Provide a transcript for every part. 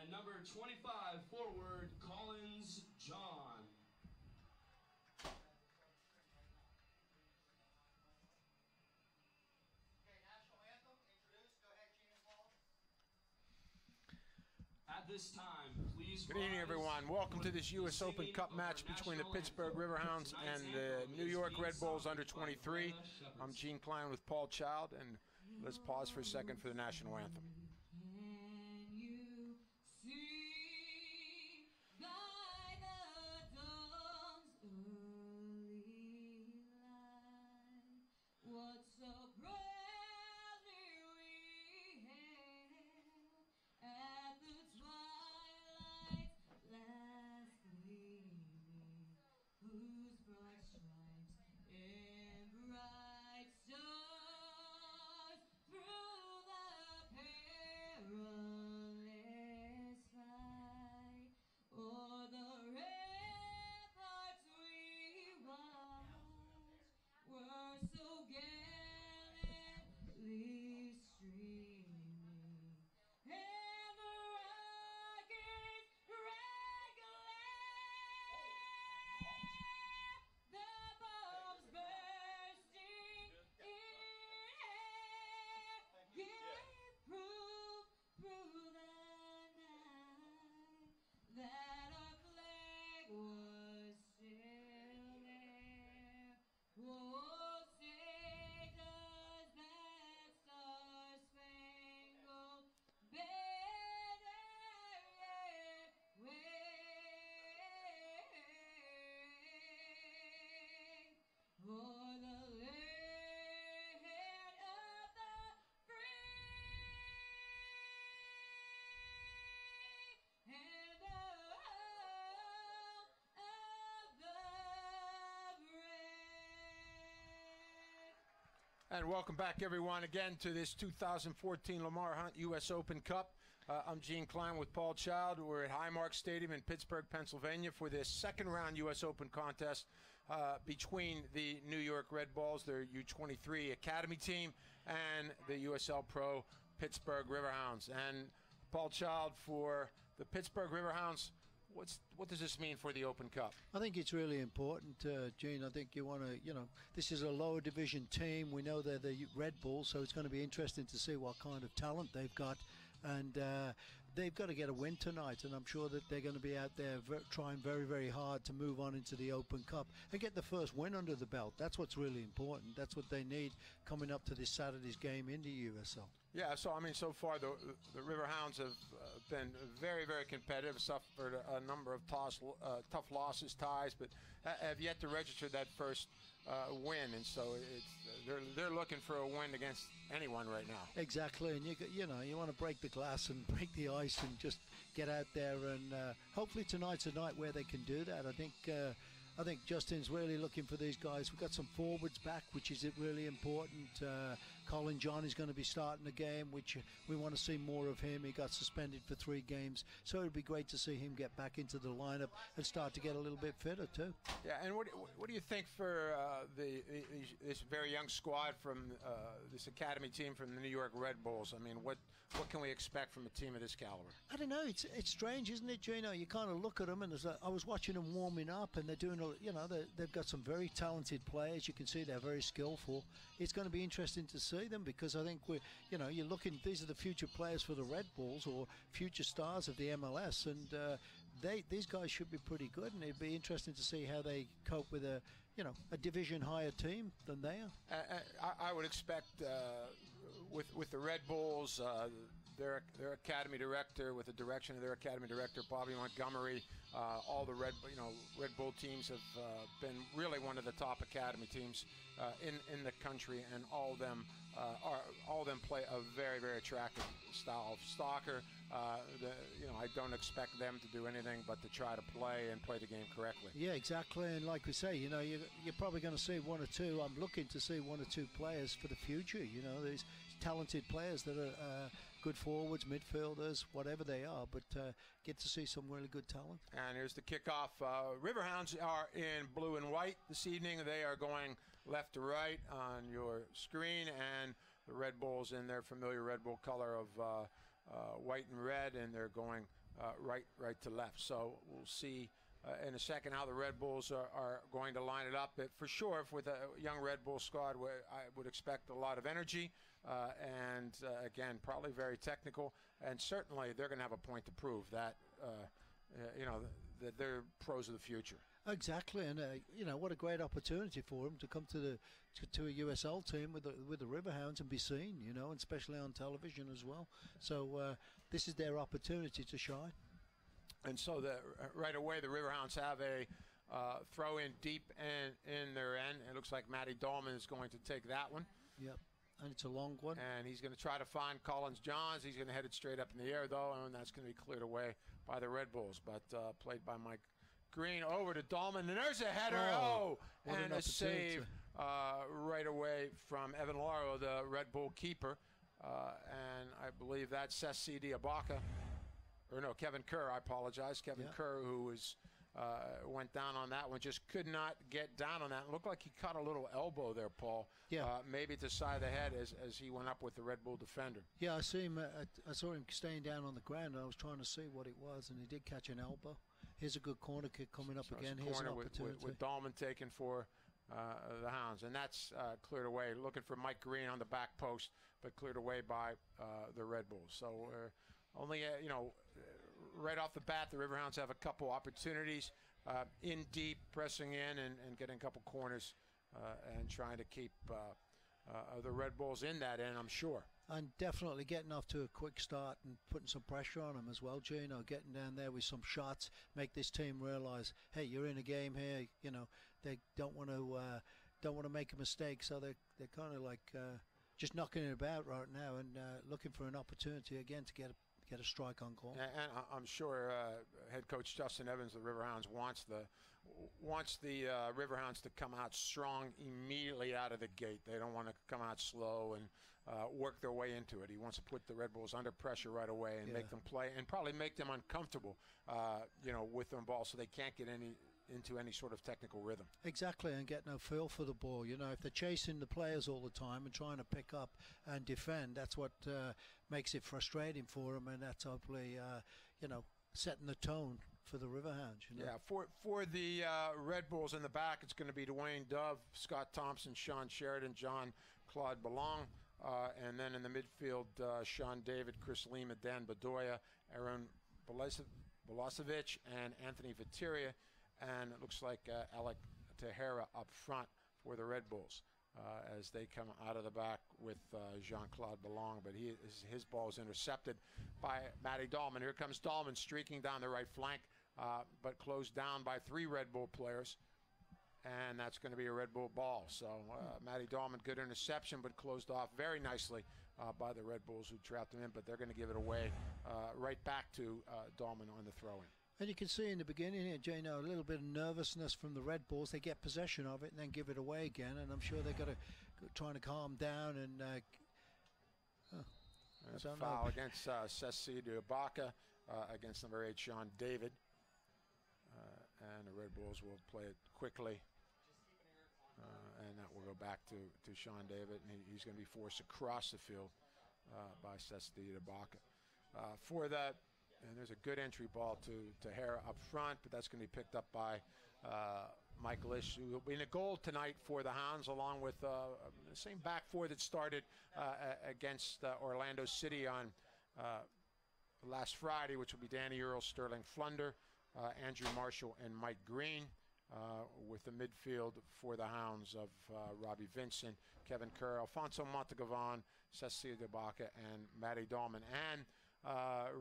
And number 25, forward, Collins John. At this time, please. Good evening, everyone. Welcome to this U.S. Open Cup match between the Pittsburgh Riverhounds and the New York Red Bulls under 23. I'm Gene Klein with Paul Child, and let's pause for a second for the national anthem. Can you see by the dawn's early light what so proudly we hailed at the twilight's last gleaming, whose broad stripes and bright stars through the perilous fight o'er the ramparts we watched were so gallantly streaming, and the rockets rattling, the bombs bursting in air gave proof through the night that our flag was still there. Oh, say does that star-spangled banner yet wave o'er the land of the free and the home of the brave. And welcome back, everyone, again to this 2014 Lamar Hunt U.S. Open Cup. I'm Gene Klein with Paul Child. We're at Highmark Stadium in Pittsburgh, Pennsylvania for this second round U.S. Open contest between the New York Red Bulls, their U23 Academy team, and the USL Pro Pittsburgh Riverhounds. And Paul Child, for the Pittsburgh Riverhounds, what does this mean for the Open Cup? I think it's really important, Gene. I think you want to, this is a lower division team. We know they're the Red Bulls, so it's going to be interesting to see what kind of talent they've got. And they've got to get a win tonight, and I'm sure that they're going to be out there trying very, very hard to move on into the Open Cup and get the first win under the belt. That's what's really important. That's what they need coming up to this Saturday's game in the USL. Yeah, so I mean, so far the Riverhounds have been very, very competitive, suffered a number of tough losses, ties, but have yet to register that first win, and so they're looking for a win against anyone right now. Exactly, and you want to break the glass and break the ice and just get out there, and hopefully tonight's a night where they can do that. I think Justin's really looking for these guys. We've got some forwards back, which is really important. Colin John is going to be starting the game, which we want to see more of him. He got suspended for 3 games, so it would be great to see him get back into the lineup and start to get a little bit fitter too. Yeah, and what do you think for this very young squad from this academy team from the New York Red Bulls? I mean, what can we expect from a team of this caliber? I don't know. It's strange, isn't it, Gino? You kind of look at them, and I was watching them warming up, and they're doing, they've got some very talented players. You can see they're very skillful. It's going to be interesting to see them, because I think you're looking. These are the future players for the Red Bulls, or future stars of the MLS, and these guys should be pretty good, and it'd be interesting to see how they cope with a division higher team than they are. I would expect with the Red Bulls, their academy director, with the direction of their academy director, Bobby Montgomery, all the Red Bull teams have been really one of the top academy teams in the country, and all of them play a very, very attractive style of soccer. I don't expect them to do anything but to try to play the game correctly. Yeah, exactly. And like we say, you're probably going to see one or two. I'm looking to see one or two players for the future. These talented players that are good forwards, midfielders, whatever they are, but get to see some really good talent. And here's the kickoff. Riverhounds are in blue and white this evening. They are going left to right on your screen, and the Red Bulls in their familiar Red Bull color of white and red, and they're going right to left. So we'll see in a second how the Red Bulls are going to line it up. But for sure, with a young Red Bull squad, I would expect a lot of energy and, again, probably very technical. And certainly they're going to have a point to prove that, that they're pros of the future. Exactly, and what a great opportunity for them to come to a USL team with the Riverhounds and be seen, and especially on television as well. So this is their opportunity to shine. And so right away the Riverhounds have a throw in deep in their end. It looks like Matty Dahlman is going to take that one. Yep, and it's a long one. And he's going to try to find Collins Johns. He's going to head it straight up in the air, though, and that's going to be cleared away by the Red Bulls, but played by Mike Green over to Dahlman, and there's a header. And a save right away from Evan Laro, the Red Bull keeper. And I believe that's Sessi Diabaka. Or no, Kevin Kerr, I apologize. Kevin Kerr, who went down on that one, just could not get down on that. It looked like he caught a little elbow there, Paul. Yeah. Maybe to the side of the head as he went up with the Red Bull defender. Yeah, I saw him staying down on the ground. I was trying to see what it was, and he did catch an elbow. Here's a good corner kick coming up again. Here's an opportunity. With Dahlman taken for the Hounds. And that's cleared away. Looking for Mike Green on the back post, but cleared away by the Red Bulls. So only, right off the bat, the Riverhounds have a couple opportunities in deep, pressing in and getting a couple corners and trying to keep the Red Bulls in that end, I'm sure. And definitely getting off to a quick start and putting some pressure on them as well, Gino. Getting down there with some shots, make this team realize, hey, you're in a game here. They don't want to make a mistake, so they're kind of like just knocking it about right now and looking for an opportunity again to get a strike on goal. And I'm sure head coach Justin Evans, the Riverhounds, wants the Riverhounds to come out strong immediately out of the gate. They don't want to come out slow and work their way into it. He wants to put the Red Bulls under pressure right away and make them play and probably make them uncomfortable, with them ball so they can't get into any sort of technical rhythm. Exactly, and get no feel for the ball. If they're chasing the players all the time and trying to pick up and defend, that's what makes it frustrating for them, and that's hopefully, setting the tone for the Riverhounds. Yeah, for the Red Bulls in the back, it's going to be Dwayne Dove, Scott Thompson, Sean Sheridan, John Claude Belong. And then in the midfield, Sean David, Chris Lima, Dan Bedoya, Aaron Bolasevic, and Anthony Viteria. And it looks like Alec Tejera up front for the Red Bulls as they come out of the back with Jean-Claude Belong. But his ball is intercepted by Matty Dahlman. Here comes Dahlman streaking down the right flank, but closed down by 3 Red Bull players. And that's going to be a Red Bull ball. So Matty Dahlman, good interception, but closed off very nicely by the Red Bulls who trapped him in. But they're going to give it away right back to Dahlman on the throw-in. And you can see in the beginning here, Jano, a little bit of nervousness from the Red Bulls. They get possession of it and then give it away again. And I'm sure they're going to trying to calm down. And there's a foul against Sessi Diabaka against number 8, Sean David. And the Red Bulls will play it quickly. And that will go back to Sean David. And he's going to be forced across the field by Sessi Diabaka. And there's a good entry ball to Hera up front, but that's going to be picked up by Mike Lish, who will be in a goal tonight for the Hounds, along with the same back four that started against Orlando City on last Friday, which will be Danny Earl, Sterling Flunder, Andrew Marshall, and Mike Green, with the midfield for the Hounds of Robbie Vincent, Kevin Kerr, Alfonso Montagavon, Cecilia Debaka, and Matty Dahlman. And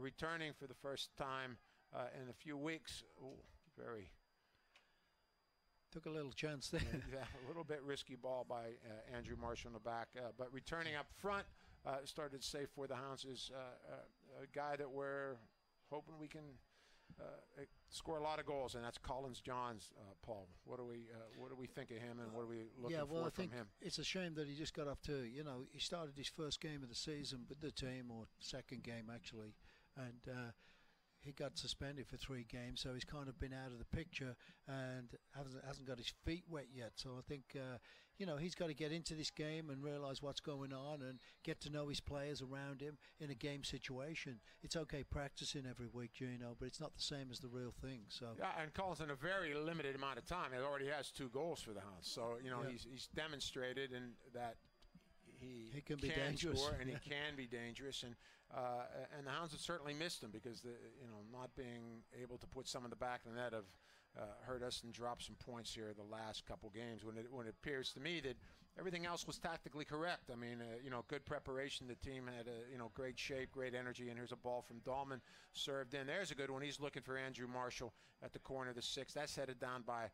returning for the first time in a few weeks. Took a little chance there. Yeah, a little bit risky ball by Andrew Marshall in the back. But returning up front, started safe for the Hounds, is a guy that we're hoping we can score a lot of goals, and that's Collins Johns. Paul, what do we think of him, and what are we looking for from him? It's a shame that he just got off to, he started his first game of the season with the team, or second game actually, and he got suspended for 3 games, so he's kind of been out of the picture and hasn't got his feet wet yet. So I think, he's got to get into this game and realise what's going on and get to know his players around him in a game situation. It's okay practicing every week, but it's not the same as the real thing. So yeah, and Colin's in a very limited amount of time. He already has 2 goals for the Hounds. So, he's demonstrated that he can be dangerous, score, and he can be dangerous, and the Hounds have certainly missed him because not being able to put some in the back of the net have hurt us and dropped some points here the last couple games. When it appears to me that everything else was tactically correct. I mean, good preparation. The team had great shape, great energy, and here's a ball from Dahlman served in. There's a good one. He's looking for Andrew Marshall at the corner of the 6th. That's headed down by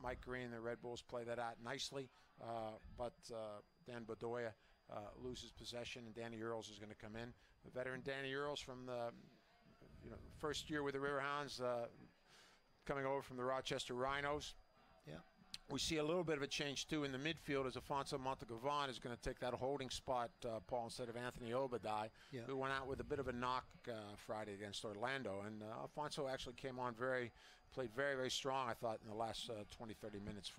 Mike Green. The Red Bulls play that out nicely, but Dan Bedoya loses possession, and Danny Earls is going to come in. The veteran Danny Earls from the first year with the Riverhounds, coming over from the Rochester Rhinos. Yeah. We see a little bit of a change, too, in the midfield as Alfonso Montagavon is going to take that holding spot, Paul, instead of Anthony Obadai, who went out with a bit of a knock Friday against Orlando. And Alfonso actually played very, very strong, I thought, in the last 20, 30 minutes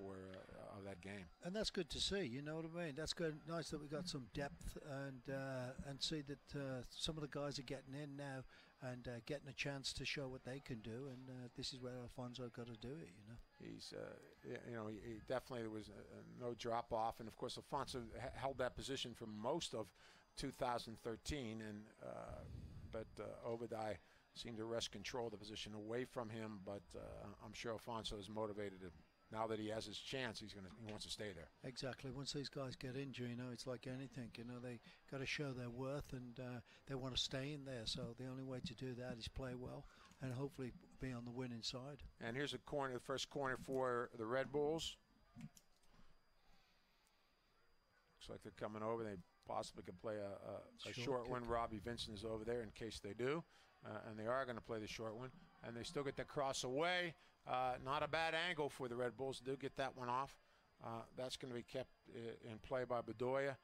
of that game. And that's good to see, you know what I mean? That's good. Nice that we got some depth and see that some of the guys are getting in now and getting a chance to show what they can do. And this is where Alfonso got to do it, He's, he definitely, there was no drop off. And, of course, Alfonso held that position for most of 2013. But Obadai seemed to wrest control of the position away from him. But I'm sure Alfonso is motivated to, now that he has his chance, he wants to stay there. Exactly. Once these guys get injured, it's like anything. They got to show their worth, and they want to stay in there. So the only way to do that is play well and hopefully be on the winning side. And here's a corner, the first corner for the Red Bulls. Looks like they're coming over. They possibly could play a short one. Robbie Vincent is over there in case they do, and they are going to play the short one. And they still get the cross away. Not a bad angle for the Red Bulls. They do get that one off. That's going to be kept in play by Bedoya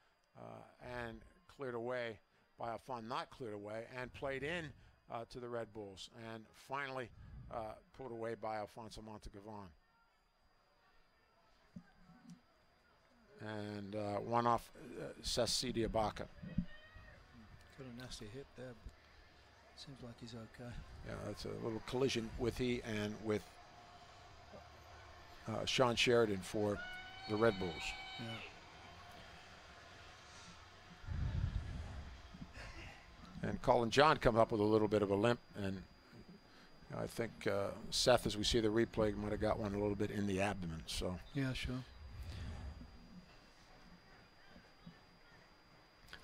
and cleared away by Alfon. Not cleared away and played in to the Red Bulls. And finally pulled away by Alfonso Montagavon. And one off Sassi Diabaka. Got a nasty hit there, but seems like he's okay. Yeah, that's a little collision with Sean Sheridan for the Red Bulls. Yeah. And Colin John come up with a little bit of a limp, and I think Seth, as we see the replay, might have got one a little bit in the abdomen. So yeah, sure.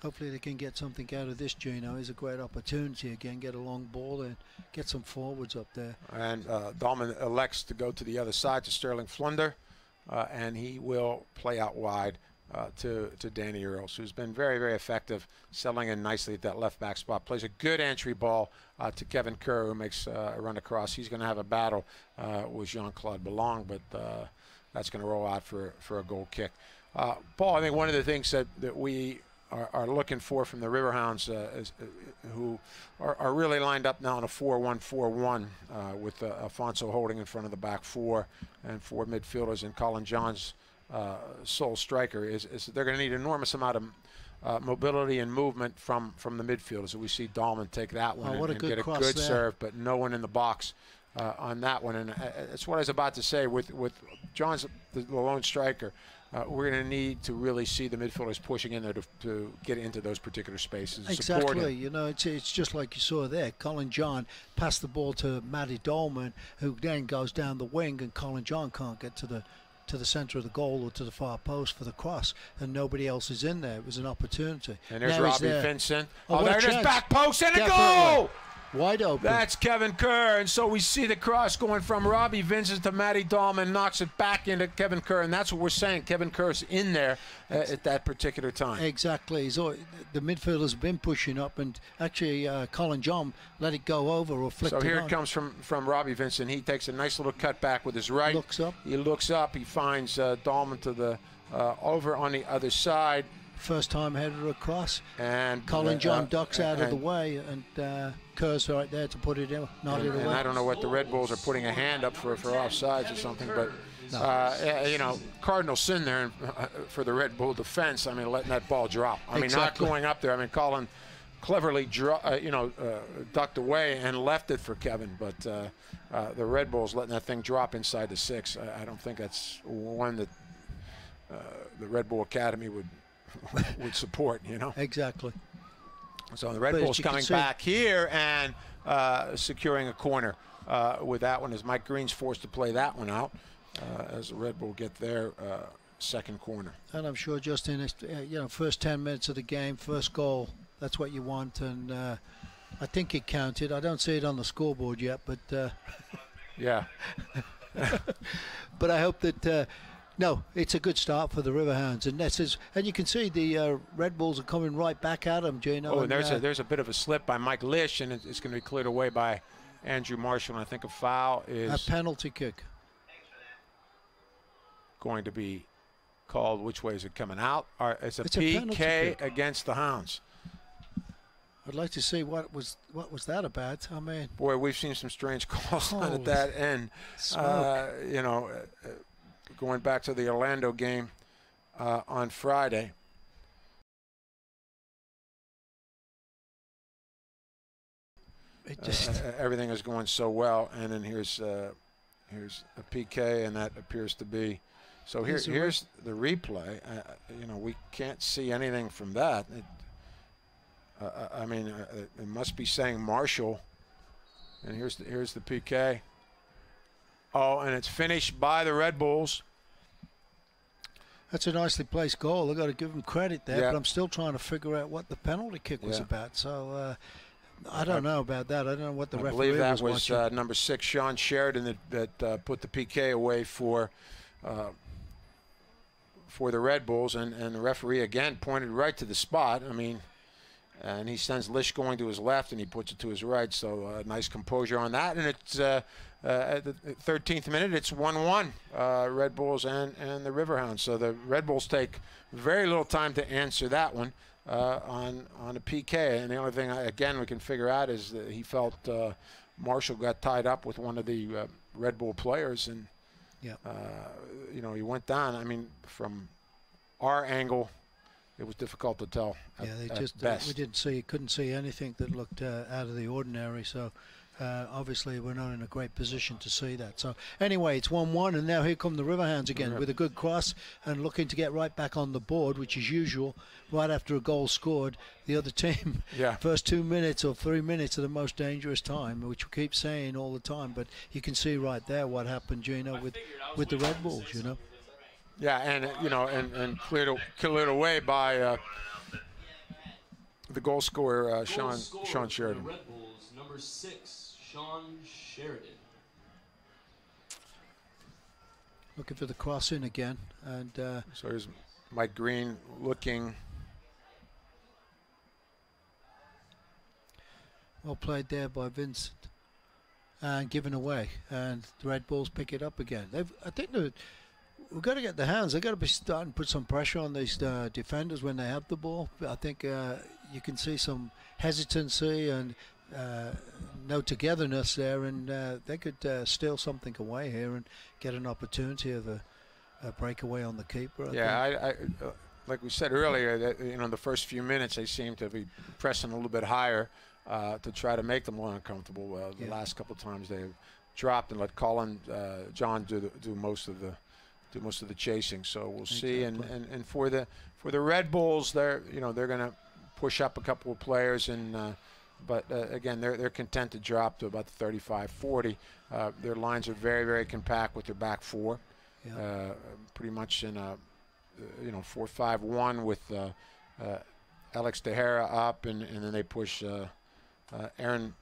Hopefully they can get something out of this, Gino. It's a great opportunity again, get a long ball and get some forwards up there. And Dahlman elects to go to the other side to Sterling Flunder, and he will play out wide to Danny Earls, who's been very, very effective, settling in nicely at that left back spot. Plays a good entry ball to Kevin Kerr, who makes a run across. He's going to have a battle with Jean-Claude Bellong, but that's going to roll out for a goal kick. Paul, I think one of the things that we are looking for from the Riverhounds, who are really lined up now in a 4-1-4-1 with Alfonso holding in front of the back 4 and 4 midfielders, and Colin John's sole striker, is they're going to need an enormous amount of mobility and movement from the midfielders. So we see Dahlman take that one and get a good serve, but no one in the box on that one. And that's what I was about to say. With John's the lone striker, we're going to need to really see the midfielders pushing in there to get into those particular spaces. Exactly. It's just like you saw there. Colin John passed the ball to Matty Dahlman, who then goes down the wing, and Colin John can't get to the center of the goal or to the far post for the cross, and nobody else is in there. It was an opportunity. And there's Robbie Vincent. Oh, there it is, back post and a goal! Wide open. That's Kevin Kerr. And so we see the cross going from Robbie Vincent to Matty Dahlman, knocks it back into Kevin Kerr. And that's what we're saying. Kevin Kerr's in there at that particular time. Exactly. The midfielders have been pushing up, and actually Colin John let it go over or flicked it on. So here it comes from Robbie Vincent. He takes a nice little cut back with his right. Looks up. He looks up. He finds Dahlman to the over on the other side. first time header across. And Colin John ducks out of the way, and Kerr's right there to put it in, not it away. And I don't know what the Red Bulls are putting a hand up for offsides or something, but you know, cardinal sin there for the Red Bull defense. I mean, letting that ball drop. I mean, not going up there. I mean, Colin cleverly ducked away and left it for Kevin, but the Red Bulls letting that thing drop inside the 6. I don't think that's one that the Red Bull Academy would support, you know. Exactly. So the Red Bulls coming back here and securing a corner with that one, as Mike Green's forced to play that one out as the Red Bull get their second corner. And I'm sure just in first 10 minutes of the game, first goal, that's what you want, and I think it counted. I don't see it on the scoreboard yet, but yeah. But I hope that no, it's a good start for the Riverhounds, and you can see the Red Bulls are coming right back at them, Gino. Oh, and there's a bit of a slip by Mike Lish, and it's going to be cleared away by Andrew Marshall. And I think a foul is a penalty kick going to be called. Which way is it coming out? It's a PK against the Hounds. I'd like to see what was that about. I mean, boy, we've seen some strange calls at that end. You know, going back to the Orlando game on Friday. It just everything is going so well, and then here's a PK, and that appears to be. So here's the replay. You know, we can't see anything from that. I mean, it must be saying Marshall. And here's the PK. Oh, and it's finished by the Red Bulls. That's a nicely placed goal. I've got to give them credit there, but I'm still trying to figure out what the penalty kick was about. So I don't know about that. I don't know what the referee was watching. I believe that was number 6, Sean Sheridan, that put the PK away for the Red Bulls, and the referee again pointed right to the spot. I mean, and he sends Lish going to his left, and he puts it to his right. So nice composure on that. And it's at the 13th minute, it's 1-1, Red Bulls and the Riverhounds. So the Red Bulls take very little time to answer that one on a PK. And the only thing, again, we can figure out is that he felt Marshall got tied up with one of the Red Bull players. And, you know, he went down. I mean, from our angle, it was difficult to tell. We couldn't see anything that looked out of the ordinary. So obviously we're not in a great position to see that. So anyway, it's 1-1, and now here come the Riverhounds again with a good cross and looking to get right back on the board, which is usual. Right after a goal scored, the other team, first 2 minutes or 3 minutes are the most dangerous time, which we keep saying all the time. But you can see right there what happened, Gino, with the Red Bulls, you know. Yeah, and you know, and cleared away by the goal scorer, Sean Sheridan. Red Bulls, number 6, Sean Sheridan. Looking for the cross in again, and so here's Mike Green looking. Well played there by Vincent, and given away, and the Red Bulls pick it up again. I think we've got to get the Hounds. They've got to be starting to put some pressure on these defenders when they have the ball. I think you can see some hesitancy and no togetherness there, and they could steal something away here and get an opportunity of a breakaway on the keeper. I like we said earlier, that the first few minutes they seem to be pressing a little bit higher to try to make them more uncomfortable. The last couple of times they've dropped and let Colin John do most of the chasing. So we'll see. And for the Red Bulls, they're going to push up a couple of players, and but again, they're content to drop to about the 35-40. Their lines are very, very compact with their back four, pretty much in a 4-5-1 with Alex Tejera up, and then they push Aaron.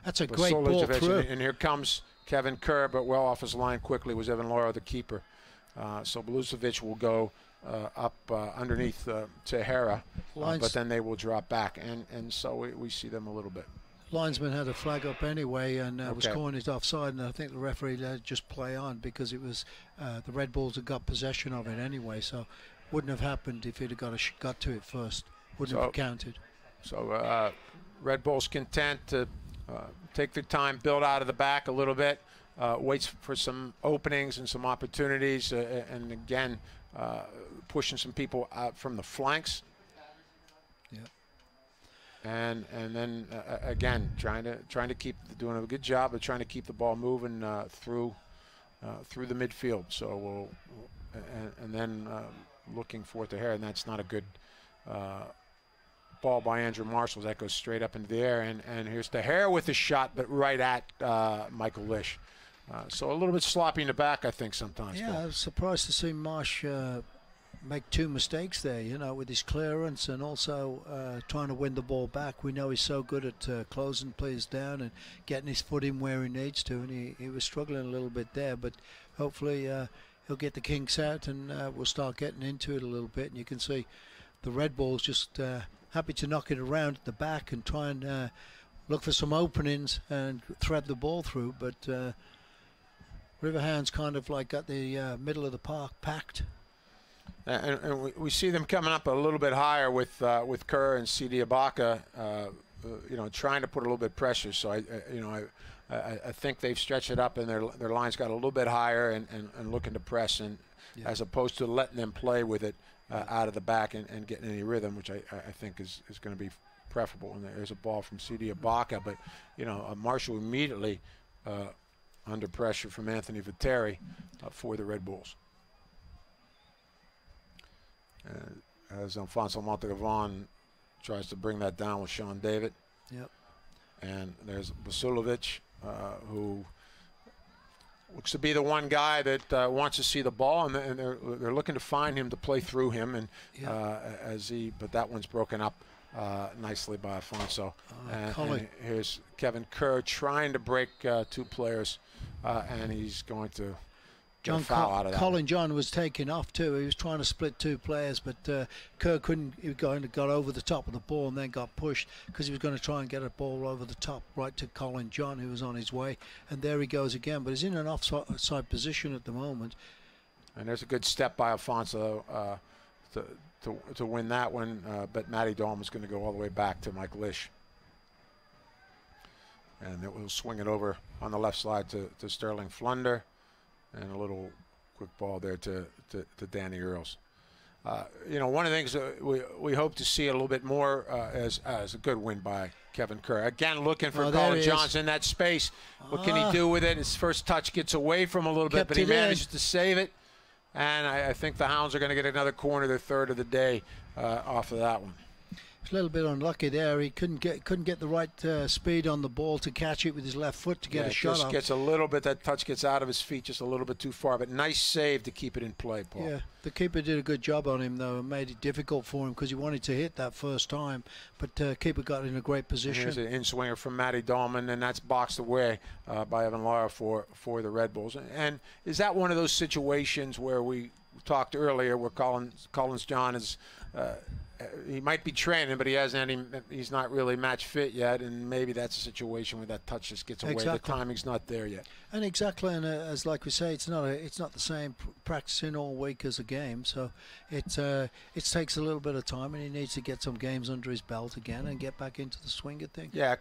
That's a great ball through. And here comes Kevin Kerr, but well off his line quickly was Evan Laura, the keeper. So Belusovic will go up underneath Tejera, but then they will drop back, and so we see them a little bit. Linesman had a flag up anyway, and was calling it offside, and I think the referee let it just play on because it was the Red Bulls had got possession of it anyway. So wouldn't have happened if he'd have got to it first. Wouldn't have counted. So Red Bull's content to take their time, build out of the back a little bit, waits for some openings and some opportunities, and again, pushing some people out from the flanks. Yeah. And then again, trying to keep doing a good job of trying to keep the ball moving through the midfield. So and then looking for it to Hare, and that's not a good ball by Andrew Marshall. That goes straight up into the air, and here's the Hare with the shot, but right at Michael Lish. So a little bit sloppy in the back, I think, sometimes. Yeah, I was surprised to see Marsh make 2 mistakes there, with his clearance and also trying to win the ball back. We know he's so good at closing players down and getting his foot in where he needs to, and he was struggling a little bit there, but hopefully he'll get the kinks out and we'll start getting into it a little bit. And you can see the Red Bulls just happy to knock it around at the back and try and look for some openings and thread the ball through, but Riverhounds kind of like got the middle of the park packed. And we see them coming up a little bit higher with Kerr and Sidi Ibaka, trying to put a little bit of pressure. So I think they've stretched it up and their lines got a little bit higher and looking to press, and as opposed to letting them play with it out of the back and getting any rhythm, which I think is going to be preferable. And there's a ball from Sidi Ibaka, but Marshall immediately under pressure from Anthony Viteri for the Red Bulls. As Alfonso Montalvan tries to bring that down with Sean David. Yep. And there's Basulovic, who looks to be the one guy that wants to see the ball, and they're looking to find him to play through him, and but that one's broken up nicely by Alfonso. And here's Kevin Kerr trying to break 2 players, and he's going to get a foul out of that. Colin John was taking off too. He was trying to split 2 players, but Kerr couldn't. He got over the top of the ball and then got pushed because he was going to try and get a ball over the top right to Colin John, who was on his way. And there he goes again, but he's in an offside position at the moment. And there's a good step by Alfonso to win that one, but Matty Dahlm is going to go all the way back to Mike Lish. And it will swing it over on the left side to Sterling Flunder. And a little quick ball there to Danny Earls. One of the things that we hope to see a little bit more as a good win by Kevin Kerr. Again, looking for Colin Johns in that space. What can he do with it? His first touch gets away from him a little bit, but he manages to save it. And I think the Hounds are going to get another corner, their third of the day, off of that one. A little bit unlucky there. He couldn't get the right speed on the ball to catch it with his left foot to get a shot off. Gets a little bit, that touch gets out of his feet just a little bit too far, but nice save to keep it in play, Paul. Yeah, the keeper did a good job on him, though, and made it difficult for him because he wanted to hit that first time, but keeper got in a great position. Here's an in-swinger from Matty Dahlman, and that's boxed away by Evan Lara for the Red Bulls. And is that one of those situations where we talked earlier where Collins John is he might be training, but he's not really match fit yet, and maybe that's a situation where that touch just gets away. The timing's not there yet. And exactly, and as like we say, it's not the same practicing all week as a game, so it takes a little bit of time, and he needs to get some games under his belt again and get back into the swing of things. Yeah,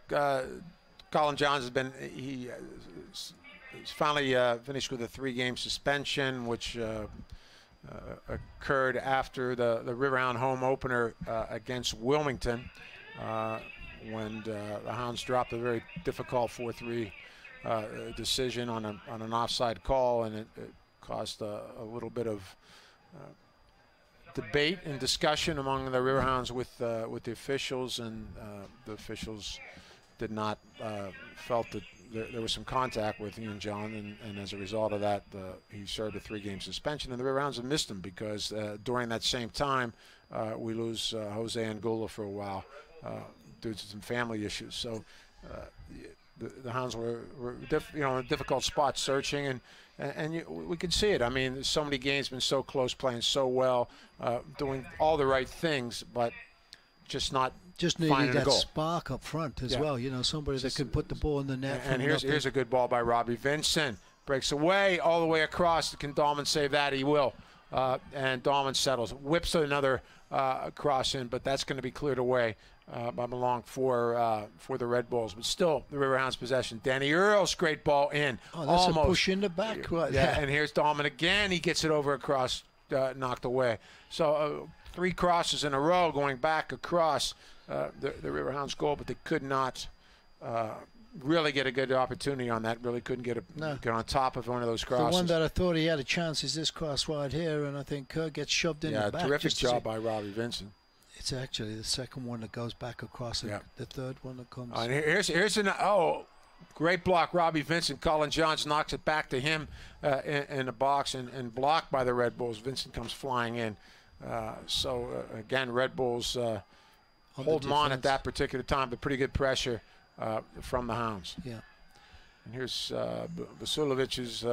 Colin Johns has been he's finally finished with a 3-game suspension, which occurred after the Riverhound home opener against Wilmington, when the Hounds dropped a very difficult 4-3 decision on an offside call, and it caused a little bit of debate and discussion among the Riverhounds with the officials, and the officials did not felt that there was some contact with Ian John, and as a result of that, he served a 3-game suspension, and the Riverhounds have missed him because during that same time, we lose Jose Angulo for a while due to some family issues. So the Hounds were in a difficult spot searching, and we could see it. I mean, so many games, been so close, playing so well, doing all the right things, but just needed that spark up front as well. Somebody that can put the ball in the net. And here's a good ball by Robbie Vincent. Breaks away all the way across. Can Dahlman save that? He will. and Dahlman settles. Whips another cross in, but that's going to be cleared away by Malong for the Red Bulls. But still, the Riverhounds possession. Danny Earl's great ball in. Oh, that's almost. a push in the back right Yeah, there. and here's Dahlman again. He gets it over across, knocked away. So 3 crosses in a row going back across the Riverhounds goal, but they could not really get a good opportunity on that. Really couldn't get on top of one of those crosses. The one that I thought he had a chance is this cross right here, and I think Kerr gets shoved in the back. Yeah, terrific job by Robbie Vincent. It's actually the second one that goes back across, and the third one that comes. And here's an great block, Robbie Vincent. Colin Johns knocks it back to him in the box and blocked by the Red Bulls. Vincent comes flying in. Again, Red Bulls hold them on at that particular time, but pretty good pressure from the Hounds. Yeah. And here's Vasilovic's.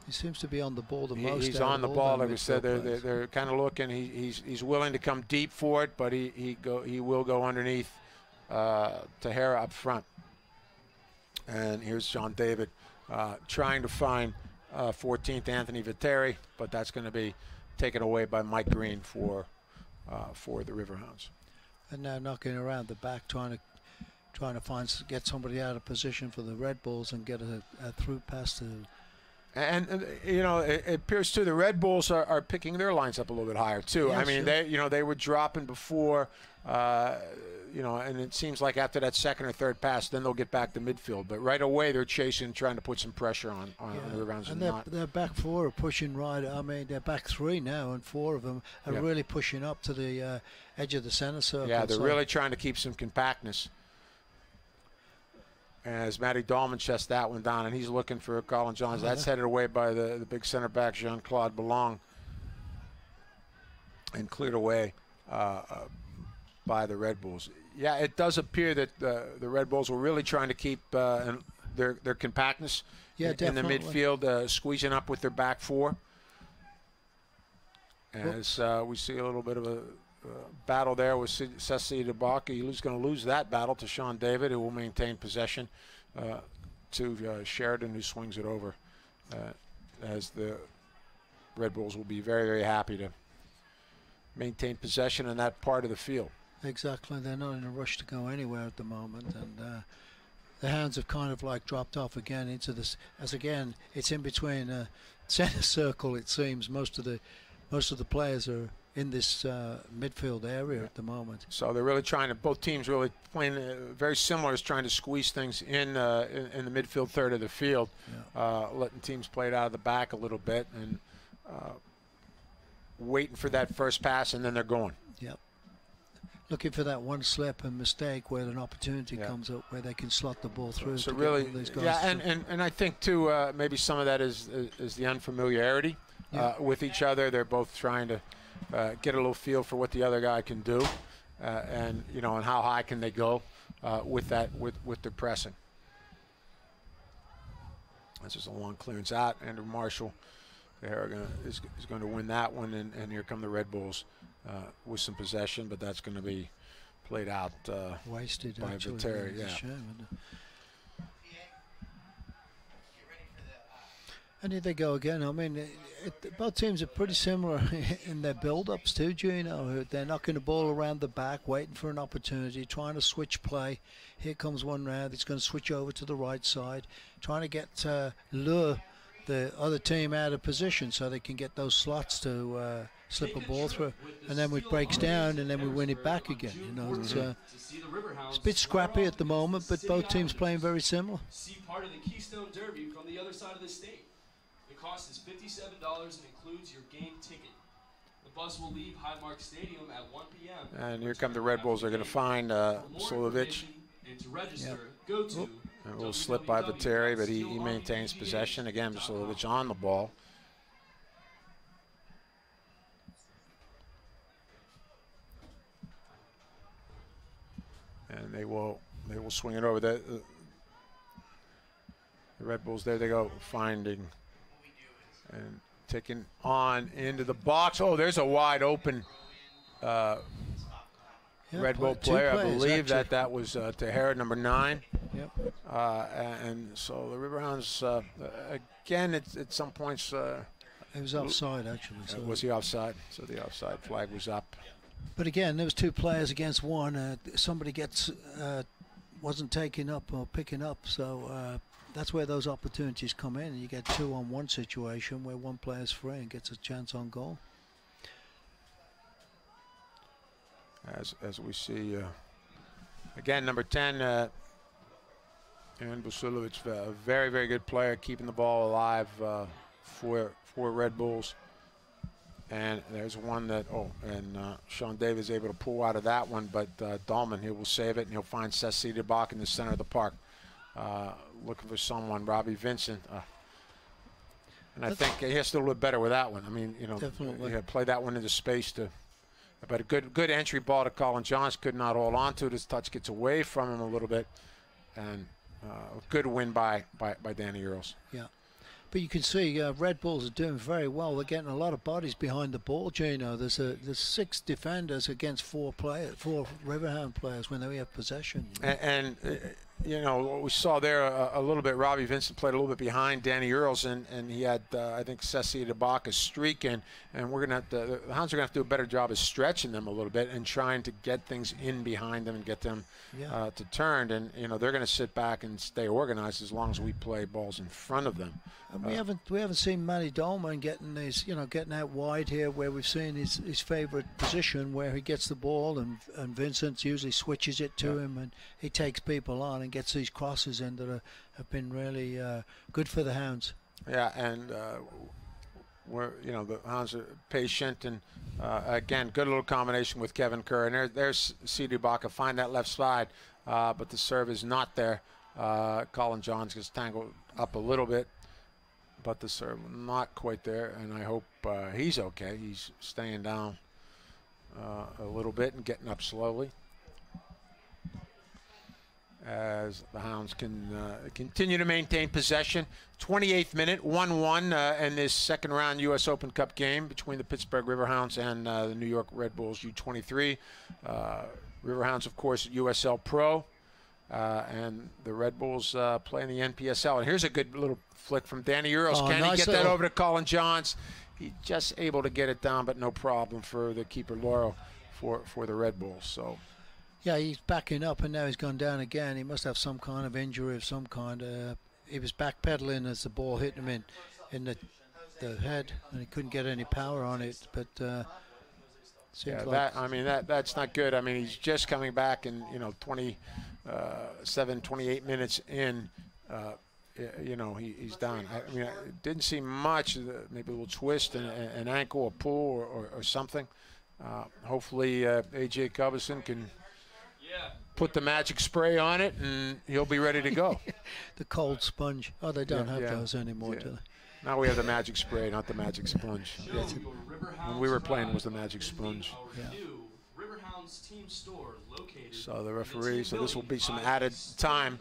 He seems to be on the ball the most. He's on the ball, like we said. They're kind of looking. He's willing to come deep for it, but he will go underneath Tahara up front. And here's John David trying to find 14th Anthony Viteri, but that's going to be taken away by Mike Green for the Riverhounds. And now knocking around the back, trying to get somebody out of position for the Red Bulls and get a through pass to. And it appears too the Red Bulls are picking their lines up a little bit higher too. Yeah, I mean, they were dropping before, and it seems like after that second or third pass, then they'll get back to midfield. But right away they're chasing, trying to put some pressure on the Riverhounds. And their back 4 are pushing right. I mean, their back 3 now, and 4 of them are really pushing up to the edge of the center circle. Yeah, they're really trying to keep some compactness. As Matty Dahlman chests that one down, and he's looking for Colin Johns. That's headed away by the big center back, Jean-Claude Ballon, and cleared away by the Red Bulls. Yeah, it does appear that the Red Bulls were really trying to keep their compactness in the midfield, squeezing up with their back 4. As we see a little bit of a battle there with Ceci Debaka. He's going to lose that battle to Sean David, who will maintain possession to Sheridan, who swings it over. As the Red Bulls will be very, very happy to maintain possession in that part of the field. Exactly. They're not in a rush to go anywhere at the moment, and the Hounds have kind of like dropped off again into this. As again, it's in between center circle. It seems most of the players are in this midfield area at the moment. So they're really trying to, both teams really playing very similar, is trying to squeeze things in the midfield third of the field, letting teams play it out of the back a little bit and waiting for that first pass, and then they're going. Yep. Looking for that one slip and mistake where an opportunity comes up where they can slot the ball through. So really, these guys and I think too maybe some of that is the unfamiliarity with each other. They're both trying to get a little feel for what the other guy can do, and how high can they go with that with their pressing. This is a long clearance out. Andrew Marshall is going to win that one, and here come the Red Bulls with some possession, but that's going to be played out wasted by Viteri. Yeah. And here they go again. I mean, both teams are pretty similar in their build-ups too, Gino. They're knocking the ball around the back, waiting for an opportunity, trying to switch play. Here comes one round. It's going to switch over to the right side, trying to get lure the other team out of position so they can get those slots to slip a ball through. And then it breaks down, and then we win it back again. It's a bit scrappy at the moment, but both teams playing very similar. See part of the Keystone Derby from the other side of the state. Cost is $57 and includes your game ticket. The bus will leave Highmark Stadium at 1 p.m. And here come the Red Bulls. They're going to find Vasilovic. And to register, go to a little slip by Viteri, but he maintains possession. Again, Vasilovic on the ball. And they will swing it over. The Red Bulls, there they go, finding and taking on into the box. Oh, there's a wide open Red Bull player. I believe that was Tahara, number 9. Yep. And so the Riverhounds, again, at some points, It was offside, actually. So. Was he offside? So the offside flag was up. But again, there was 2 players against 1. Somebody wasn't taking up or picking up, so that's where those opportunities come in. And you get 2-on-1 situation where 1 player's free and gets a chance on goal. As we see, again, number 10, Aaron Busulovic, a very, very good player, keeping the ball alive for Red Bulls. And there's one that, Sean Davis is able to pull out of that one, but Dahlman, he will save it, and he'll find Ceci DeBach in the center of the park. Looking for someone, Robbie Vincent. And I think he has to do a little bit better with that one. I mean, definitely. Play that one into space to. But a good entry ball to Colin Johns. Could not hold on to it. His touch gets away from him a little bit. And a good win by Danny Earls. Yeah. But you can see Red Bulls are doing very well. They're getting a lot of bodies behind the ball, Gino. There's 6 defenders against 4 Riverhound players when they have possession. And what we saw there a little bit, Robbie Vincent played a little bit behind Danny Earls, and he had, I think, Ceci DeBach streaking. And we're going to have to, the Hounds are going to have to do a better job of stretching them a little bit and trying to get things in behind them and get them to turn. And, they're going to sit back and stay organized as long as we play balls in front of them. And we haven't seen Manny Dahlman getting out wide here, where we've seen his favorite position, where he gets the ball and Vincent usually switches it to him, and he takes people on and gets these crosses in that have been really good for the Hounds. Yeah, and the Hounds are patient, and again, good little combination with Kevin Kerr, and there's C.D. Baca find that left side, but the serve is not there. Colin Johns gets tangled up a little bit, but the serve not quite there, and I hope he's okay. He's staying down a little bit and getting up slowly, as the Hounds can continue to maintain possession. 28th minute, 1-1 in this second round U.S. Open Cup game between the Pittsburgh Riverhounds and the New York Red Bulls U23. Riverhounds, of course, USL Pro, and the Red Bulls play in the NPSL. And here's a good little flick from Danny Earls. Can he get that over to Colin Johns? He's just able to get it down, but no problem for the keeper, Lauro, for the Red Bulls. So. Yeah, he's backing up, and now he's gone down again. He must have some kind of injury of some kind. He was backpedaling as the ball hit him in the head, and he couldn't get any power on it. But that's not good. I mean, he's just coming back, and 28 minutes in, he's down. I mean, it didn't see much. Maybe a little twist, an ankle, a pull, or something. Hopefully, A.J. Covison can put the magic spray on it, and he'll be ready to go. The cold sponge. Oh, they don't have those anymore, do they? Now we have the magic spray, not the magic sponge. When we were playing, it was the magic sponge. So the referee, so this will be some added time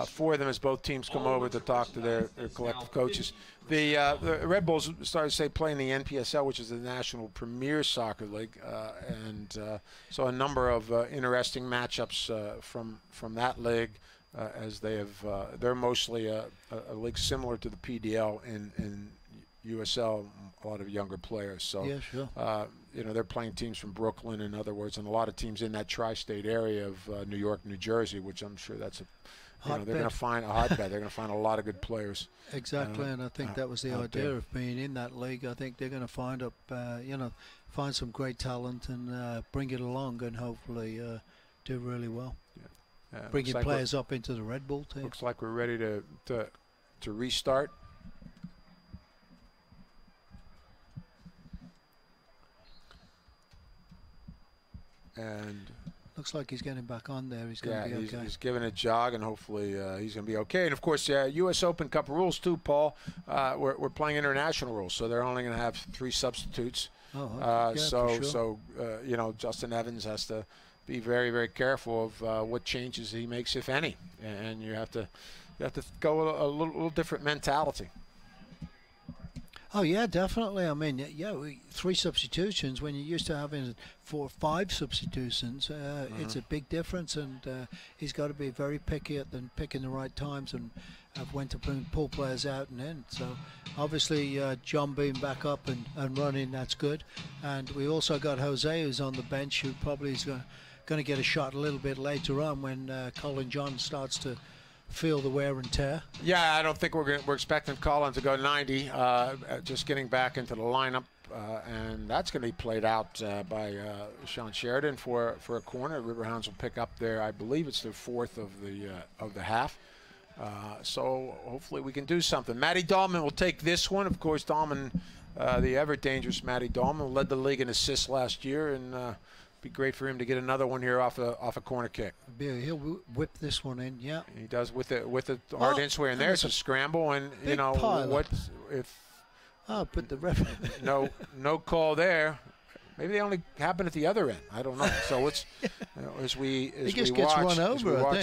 for them as both teams come over to talk to their collective coaches. The Red Bulls started, playing the NPSL, which is the National Premier Soccer League, and so a number of interesting matchups from that league, as they're mostly a league similar to the PDL in USL, a lot of younger players. So yeah, sure. They're playing teams from Brooklyn, in other words, and a lot of teams in that tri-state area of New York, New Jersey, which I'm sure that's they're going to find a hotbed. They're going to find a lot of good players. Exactly, and I think that was the idea of being in that league. I think they're going to find find some great talent and bring it along, and hopefully do really well. Yeah. Bringing players up into the Red Bull team. Looks like we're ready to restart. And looks like he's getting back on there. He's going to be okay. He's giving a jog, and hopefully he's going to be okay. And of course, U.S. Open Cup rules too, Paul. We're playing international rules, so they're only going to have 3 substitutes. Oh, okay. So Justin Evans has to be very, very careful of what changes he makes, if any. And you have to go a little different mentality. Oh yeah, definitely. I mean, yeah, 3 substitutions when you're used to having 4 or 5 substitutions. It's a big difference, and he's got to be very picky at picking the right times and of when to pull players out and in. So obviously John being back up and running, that's good. And we also got Jose, who's on the bench, who probably is going to get a shot a little bit later on when Colin John starts to feel the wear and tear. Yeah, I don't think we're expecting Colin to go 90. Just getting back into the lineup, and that's going to be played out by Sean Sheridan for a corner. Riverhounds will pick up there. I believe it's their 4th of the half. So hopefully we can do something. Matty Dahlman will take this one. Of course, Dahlman, the ever dangerous Matty Dahlman, led the league in assists last year, and be great for him to get another one here off a corner kick. He'll whip this one in, yeah. He does with the hard in-sway, and there's a scramble, and you know what if? Oh, but the ref. no call there. Maybe they only happen at the other end. I don't know. So it's as we watch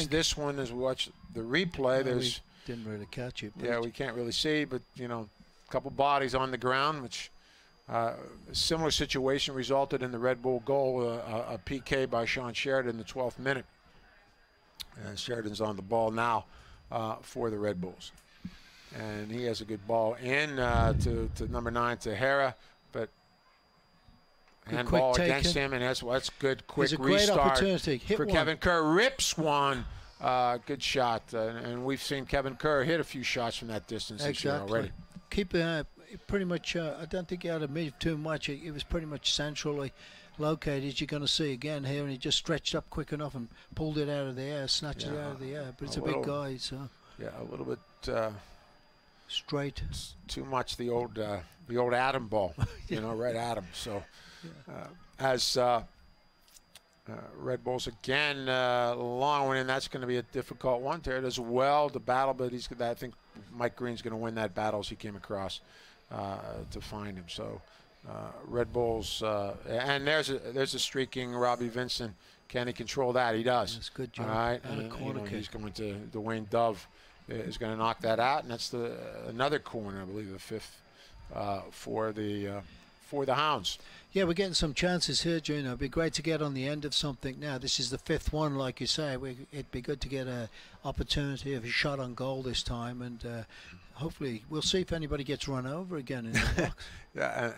this one, as we watch the replay, there's didn't really catch it. Yeah, we can't really see, but you know, a couple bodies on the ground, which. A similar situation resulted in the Red Bull goal, a PK by Sean Sheridan in the 12th minute. And Sheridan's on the ball now for the Red Bulls. And he has a good ball in to number 9, Tahara, but handball against him, and that's good, quick restart for Kevin Kerr. Rips one. Good shot. And we've seen Kevin Kerr hit a few shots from that distance this year already. Keep pretty much, I don't think he had to move too much. It was pretty much centrally located. You're going to see again here, and he just stretched up quick enough and pulled it out of the air, snatched it out of the air. But it's a big guy, so yeah, a little bit straight. Too much the old Adam ball, you know, right at him. So as Red Bulls again, long one, and that's going to be a difficult one. There does well to battle, but I think Mike Green's going to win that battle as he came across to find him. So Red Bulls, and there's a streaking Robbie Vincent. Can he control that? He does. That's a good job. All right, and he's going to Dwayne Dove is going to knock that out, and that's another corner, I believe, the 5th for the Hounds. Yeah, we're getting some chances here, Juno. It'd be great to get on the end of something now. This is the 5th one, like you say. It'd be good to get an opportunity of a shot on goal this time, and hopefully we'll see if anybody gets run over again in the box. Yeah,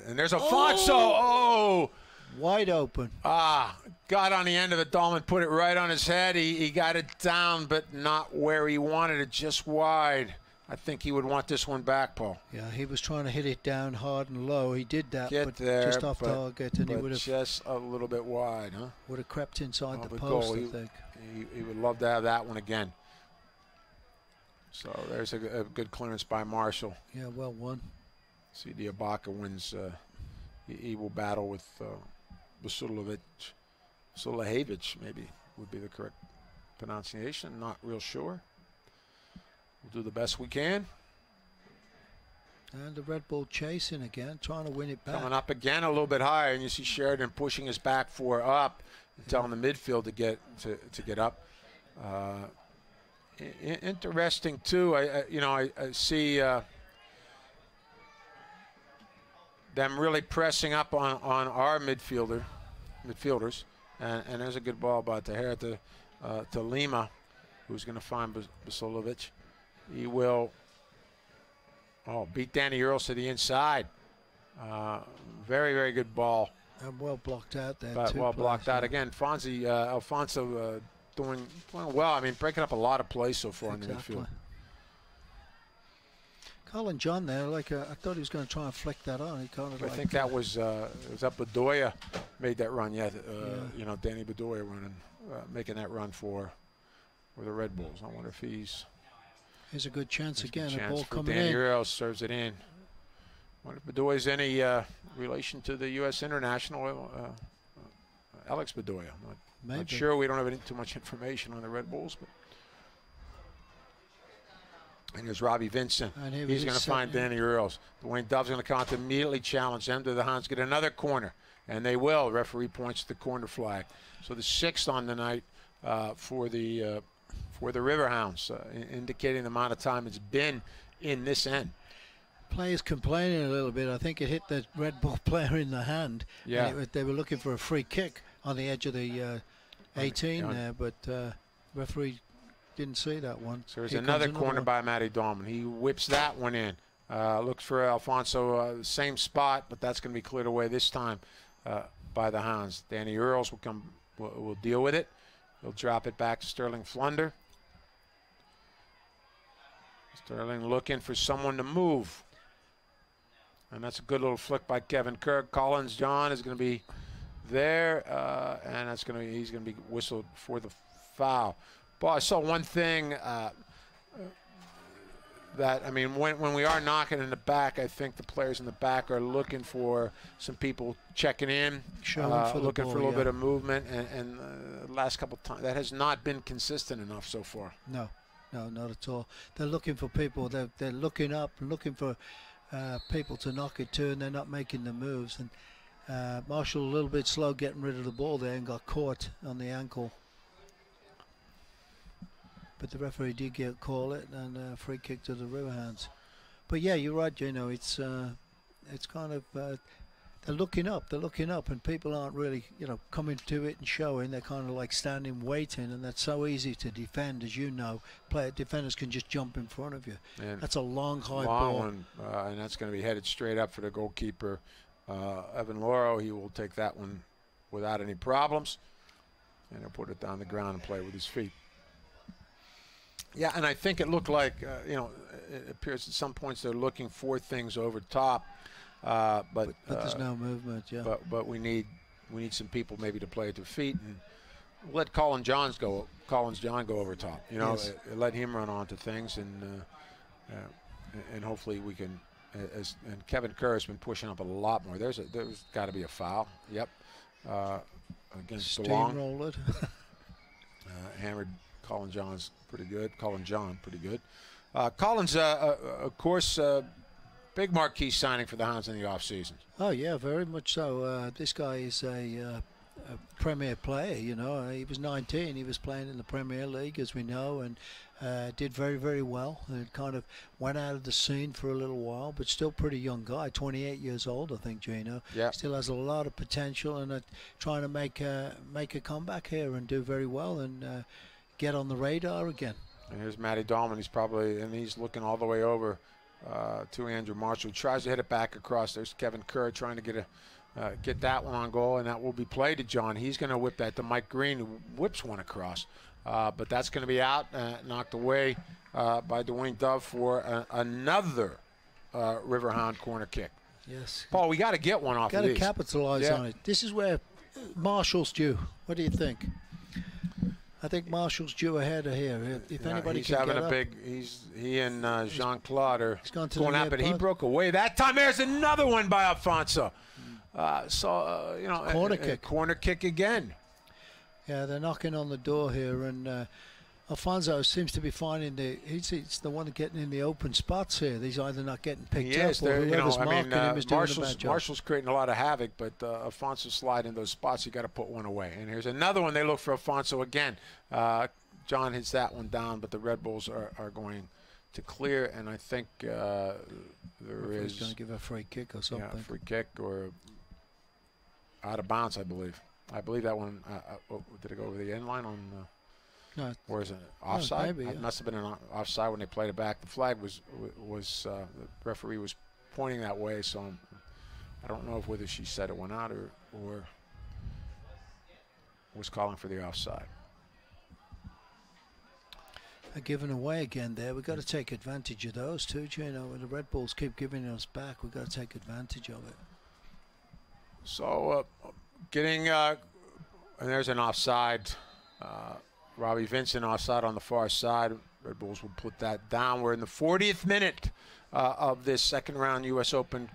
and there's Alfonso. Oh! Wide open. Got on the end of it. Dahlman put it right on his head. He got it down, but not where he wanted it, just wide. I think he would want this one back, Paul. Yeah, he was trying to hit it down hard and low. He did that, but just off target, and he would have just a little bit wide, huh? Would have crept inside the post, I think. He would love to have that one again. So there's a good clearance by Marshall. Yeah, well won. See, Diabaka wins. He will battle with Vasilovic. Vasilovic, maybe would be the correct pronunciation. Not real sure. We'll do the best we can. And the Red Bull chasing again, trying to win it back. Coming up again a little bit higher, and you see Sheridan pushing his back 4 up, and telling the midfield to get up. Interesting too. I see them really pressing up on our midfielders, and there's a good ball by Tahara to Lima, who's going to find Vasilovic. He will beat Danny Earls to the inside. Very, very good ball. And well blocked out there. But well blocked out again. Alfonso doing well. I mean, breaking up a lot of plays so far in the midfield. Colin John there, I thought he was going to try and flick that on. He kind of I think that was up Bedoya made that run. You know, Danny Bedoya running, making that run for the Red Bulls. I wonder if here's a good chance again. A ball coming Danny in. Earls serves it in. I wonder if Bedoya's any relation to the U.S. international Alex Bedoya. Not sure. We don't have too much information on the Red Bulls, but. And there's Robbie Vincent. He's going to find Danny Earls. Dwayne Dove's going to come out to immediately challenge them to the Hounds. Get another corner, and they will. Referee points to the corner flag. So the 6th on the night for the Riverhounds, indicating the amount of time it's been in this end. Players complaining a little bit. I think it hit the Red Bull player in the hand. Yeah. They were looking for a free kick on the edge of the 18 there, but referee didn't see that one. So there's another corner by Matty Dahlman. He whips that one in. Looks for Alfonso, same spot, but that's going to be cleared away this time by the Hounds. Danny Earls will deal with it. He'll drop it back to Sterling Flunder. Sterling looking for someone to move. And that's a good little flick by Kevin Kerr. Collins John is going to be there, and he's going to be whistled for the foul. Well, I saw one thing that, I mean, when we are knocking in the back, I think the players in the back are looking for some people checking in, looking for a little bit of movement, and the last couple of times, that has not been consistent enough so far. No, not at all. They're looking for people. They're looking up, looking for people to knock it to, and they're not making the moves. And Marshall a little bit slow getting rid of the ball there and got caught on the ankle. But the referee did call it, and free kick to the Riverhounds. But yeah, you're right, Gino. It's kind of they're looking up, and people aren't really, coming to it and showing. They're kind of like standing, waiting, and that's so easy to defend, as you know. Defenders can just jump in front of you. And that's a long, high ball, one, and that's going to be headed straight up for the goalkeeper, Evan Loro. He will take that one without any problems, and he'll put it down the ground and play with his feet. Yeah, and I think it looked like, it appears at some points they're looking for things over top, but there's no movement. Yeah. But we need some people maybe to play at their feet and let Collins John go over top. Yes. Let him run onto things, and hopefully we can. And Kevin Kerr has been pushing up a lot more. There's got to be a foul. Yep. Against DeLong. Steamrolled it. Hammered. Colin John, pretty good. Collins, of course, big marquee signing for the Hounds in the offseason. Oh, yeah, very much so. This guy is a premier player, He was 19. He was playing in the Premier League, as we know, and did very, very well. And kind of went out of the scene for a little while, but still pretty young guy, 28 years old, I think, Gino. Yeah. Still has a lot of potential and trying to make a comeback here and do very well and get on the radar again. And here's Matty Dahlman. He's looking all the way over to Andrew Marshall. He tries to hit it back across. There's Kevin Kerr trying to get that one on goal, and that will be played to John. He's going to whip that to Mike Green, who whips one across. But that's going to be out, knocked away by Dwayne Dove for another Riverhound corner kick. Yes. Paul, we got to get one off of these. Got to capitalize on it. This is where Marshall's due. What do you think? I think Marshall's due ahead of here. If anybody he's can having get a up. big. He and Jean-Claude are going up, but he broke away that time. There's another one by Alfonso. Corner kick. Corner kick again. Yeah, they're knocking on the door here, and Alfonso seems to be finding he's the one getting in the open spots here. He's either not getting picked up or whoever's marking him is doing a bad job. Marshall's creating a lot of havoc, but Alfonso's sliding those spots. You got to put one away. And here's another one. They look for Alfonso again. John hits that one down, but the Red Bulls are going to clear, and I think there is going to give a free kick or something. Yeah, free kick or out of bounds, I believe. I believe that one did it go over the end line on? No, or is it offside? Maybe, It must have been an offside when they played it back. The flag was the referee was pointing that way, so I don't know whether she said it went out or was calling for the offside. Giving away again there. We've got to take advantage of those too, Gino. When the Red Bulls keep giving us back, we've got to take advantage of it. So and there's an offside. Robbie Vincent offside on the far side. Red Bulls will put that down. We're in the 40th minute of this second round U.S. Open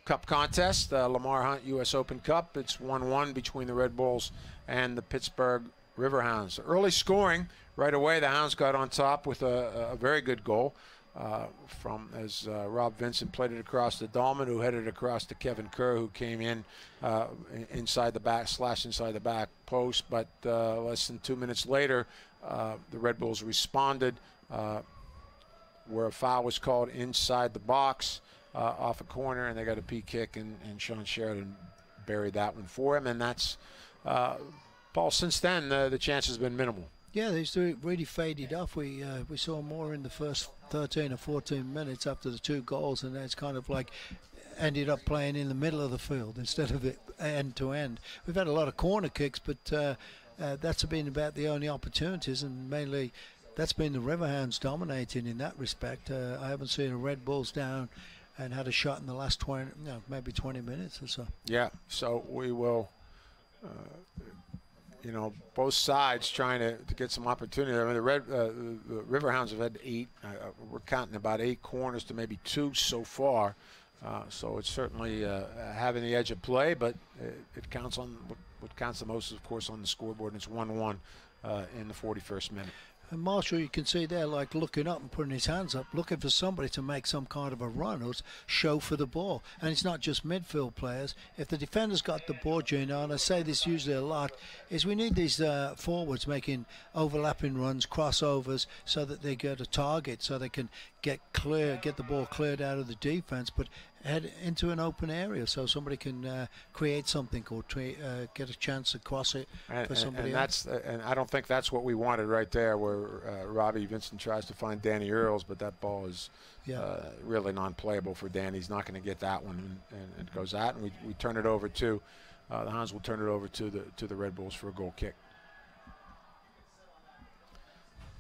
Cup contest, Lamar Hunt U.S. Open Cup. It's 1-1 between the Red Bulls and the Pittsburgh Riverhounds. Early scoring right away. The Hounds got on top with a very good goal as Rob Vincent played it across to Dahlman, who headed across to Kevin Kerr, who came in inside the back post. But less than 2 minutes later, the Red Bulls responded where a foul was called inside the box, off a corner, and they got a P kick, and Sean Sheridan buried that one for him. And that's Paul. Since then, the chance has been minimal. Yeah, these really faded off. We saw more in the first 13 or 14 minutes after the 2 goals, and that's kind of like ended up playing in the middle of the field instead of it end to end. We've had a lot of corner kicks, but that's been about the only opportunities, and mainly that's been the Riverhounds dominating in that respect. I haven't seen a Red Bulls down and had a shot in the last 20, maybe 20 minutes or so. Yeah, so we will, both sides trying to get some opportunity. I mean, the Riverhounds have had 8, we're counting about 8 corners to maybe 2 so far. So it's certainly having the edge of play, but it counts on what counts the most, of course, on the scoreboard, and it's 1-1 in the 41st minute. And Marshall, you can see there, like looking up and putting his hands up, looking for somebody to make some kind of a run or show for the ball. And it's not just midfield players. If the defender's got the ball, Gino, and I say this usually a lot, is we need these forwards making overlapping runs, crossovers, so that they get a target, so they can get the ball cleared out of the defense, but head into an open area so somebody can create something or get a chance to cross it for somebody else. And I don't think that's what we wanted right there, where Robbie Vincent tries to find Danny Earls, but that ball is really non-playable for Danny. He's not going to get that one, and it goes out, and we turn it over to the Hounds will turn it over to the Red Bulls for a goal kick.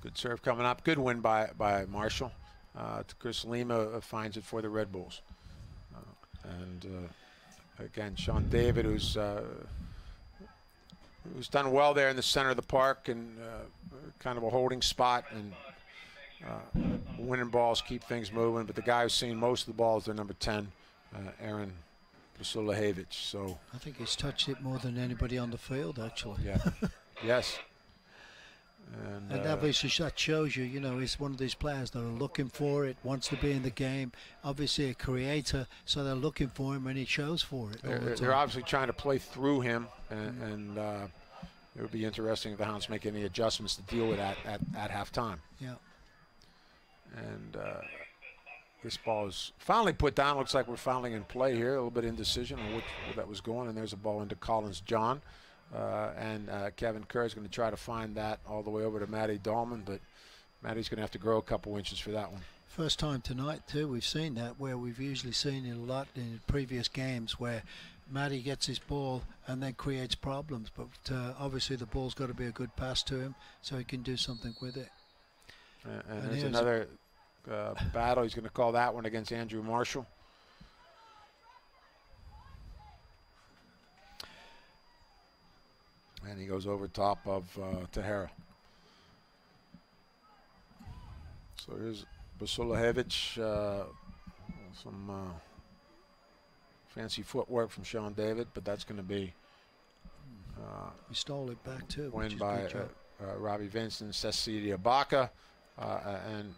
Good serve coming up. Good win by Marshall. Chris Lima finds it for the Red Bulls. And again, Sean David, who's done well there in the center of the park, and kind of a holding spot, and winning balls keep things moving. But the guy who's seen most of the balls is their number 10, Aaron Vasulahevich. So I think he's touched it more than anybody on the field, actually. Yeah. Yes. And obviously that shows you, he's one of these players that are looking for it, wants to be in the game. Obviously a creator, so they're looking for him, and he shows for it. They're obviously trying to play through him, and it would be interesting if the Hounds make any adjustments to deal with that at halftime. Yeah. And this ball is finally put down. Looks like we're finally in play here. A little bit of indecision on which where that was going, and there's a ball into Collins John. And Kevin Kerr is going to try to find that all the way over to Matty Dahlman, but Matty's going to have to grow a couple inches for that one. First time tonight, too, we've seen that, where we've usually seen it a lot in previous games, where Matty gets his ball and then creates problems. But obviously the ball's got to be a good pass to him so he can do something with it. And there's another battle. He's going to call that one against Andrew Marshall. And he goes over top of Tahara. So here's Vasulahevich. Some fancy footwork from Sean David, but that's going to be he stole it back too. Win by Robbie Vincent, Cecilia Baca, and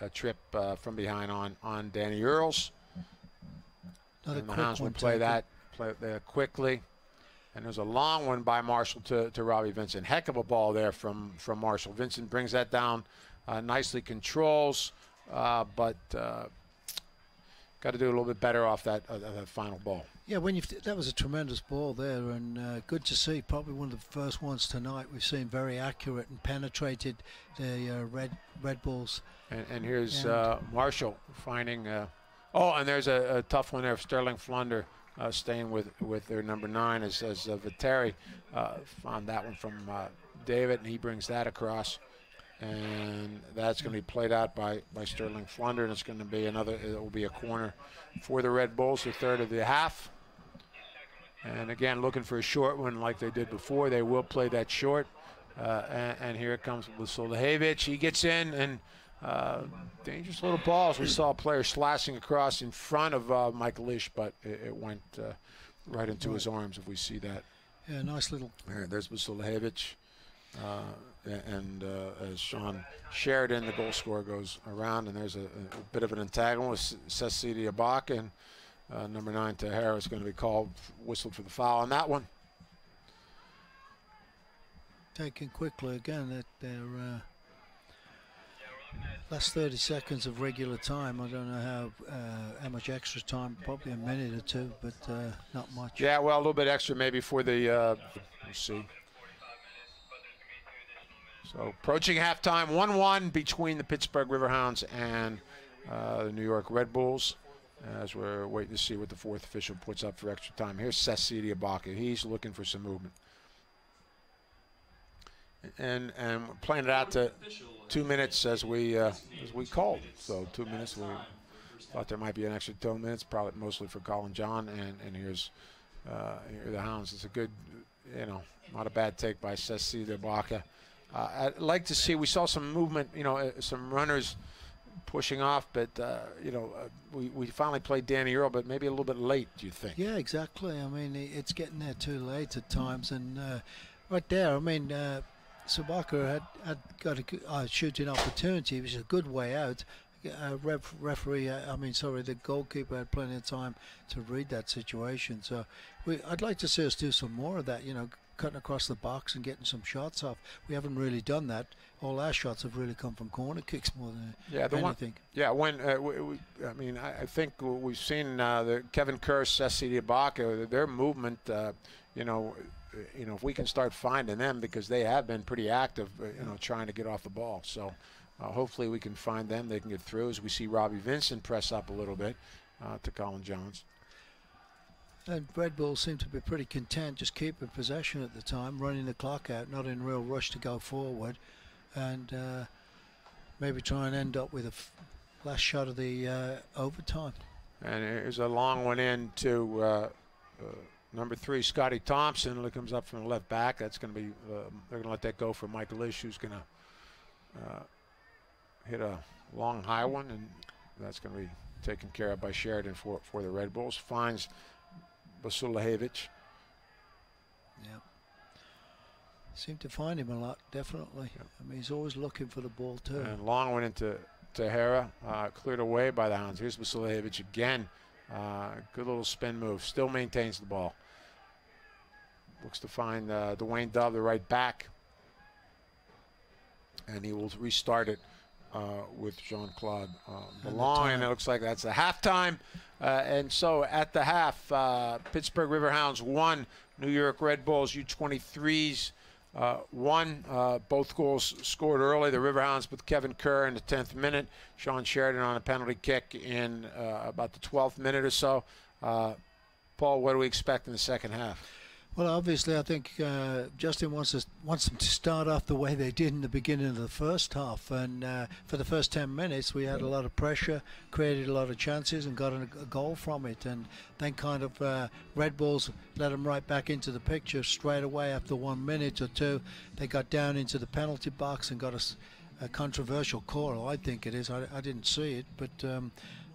a trip from behind on Danny Earls. Another and the Hounds will play that quickly. And there's a long one by Marshall to Robbie Vincent. Heck of a ball there from Marshall. Vincent brings that down nicely, controls, but got to do a little bit better off that final ball. Yeah, that was a tremendous ball there, and good to see. Probably one of the first ones tonight we've seen very accurate and penetrated the Red Bulls. And here's Marshall finding. And there's a tough one there of Sterling Flunder. Staying with their number 9 as Viteri found that one from David, and he brings that across, and that's going to be played out by Sterling Flunder, and it's going to be it will be a corner for the Red Bulls, the third of the half. And again, looking for a short one like they did before. They will play that short, and here it comes with Vasulahevich. He gets in, and dangerous little balls. We saw a player slashing across in front of Michael Ish, but it went right into his arms, if we see that. Yeah, nice little. There's Vasulahevich. And as Sean Sheridan, the goal scorer, goes around, and there's a bit of an entanglement with Cecilia Bach, and number 9, Tahara, is going to be whistled for the foul on that one. Taken quickly again, that they're Last 30 seconds of regular time. I don't know how much extra time, probably a minute or two, but not much. Yeah, well, a little bit extra maybe for the, we'll see. So approaching halftime, 1-1 between the Pittsburgh Riverhounds and the New York Red Bulls, as we're waiting to see what the fourth official puts up for extra time. Here's Sessi Diabaka. He's looking for some movement. And we're playing it out to 2 minutes as we called. So 2 minutes. We thought there might be an extra 2 minutes, probably mostly for Colin John. And here's here the Hounds. It's a good, not a bad take by Sessi Diabaka. I'd like to see, we saw some movement, some runners pushing off, but, we finally played Danny Earl, but maybe a little bit late, do you think? Yeah, exactly. I mean, it's getting there too late at times. And right there, I mean, Sabaka had got a shooting opportunity. It was a good way out. The goalkeeper had plenty of time to read that situation. So I'd like to see us do some more of that, cutting across the box and getting some shots off. We haven't really done that. All our shots have really come from corner kicks more than anything. I think we've seen the Kevin Kerr, Sessi Diabaka, their movement, if we can start finding them, because they have been pretty active, trying to get off the ball. So hopefully we can find them. They can get through as we see Robbie Vincent press up a little bit to Colin Johns. And Red Bulls seem to be pretty content just keeping possession at the time, running the clock out, not in real rush to go forward, and maybe try and end up with a last shot of the overtime. And here's a long one in to number 3, Scotty Thompson. It comes up from the left back. That's going to be, they're going to let that go for Michael Ish, who's going to hit a long high one, and that's going to be taken care of by Sheridan for the Red Bulls. Finds Vasiljevic. Yeah. Seem to find him a lot, definitely. Yep. I mean, he's always looking for the ball too. And long went into Tahara, cleared away by the Hounds. Here's Vasiljevic again. Good little spin move. Still maintains the ball. Looks to find Dwayne Dove, the right back. And he will restart it with Jean-Claude Ballon. And it looks like that's the halftime. And so at the half, Pittsburgh Riverhounds 1, New York Red Bulls U23s 1. Both goals scored early. The Riverhounds with Kevin Kerr in the 10th minute. Sean Sheridan on a penalty kick in about the 12th minute or so. Paul, what do we expect in the second half? Well, obviously, I think Justin wants them to start off the way they did in the beginning of the first half. And for the first 10 minutes, we had a lot of pressure, created a lot of chances, and got a goal from it. And then kind of Red Bulls let them right back into the picture straight away after 1 minute or two. They got down into the penalty box and got a controversial call, I think it is. I didn't see it, but, and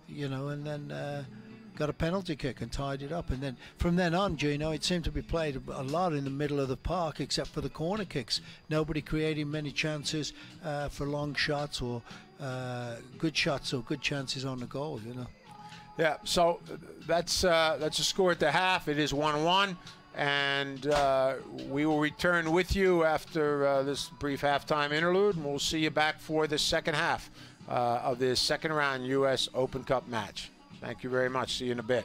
then got a penalty kick and tied it up. And then from then on, Gino, it seemed to be played a lot in the middle of the park except for the corner kicks. Nobody creating many chances for long shots or good shots or good chances on the goal, Yeah, so that's a score at the half. It is 1-1. And we will return with you after this brief halftime interlude, and we'll see you back for the second half of this second round U.S. Open Cup match. Thank you very much. See you in a bit.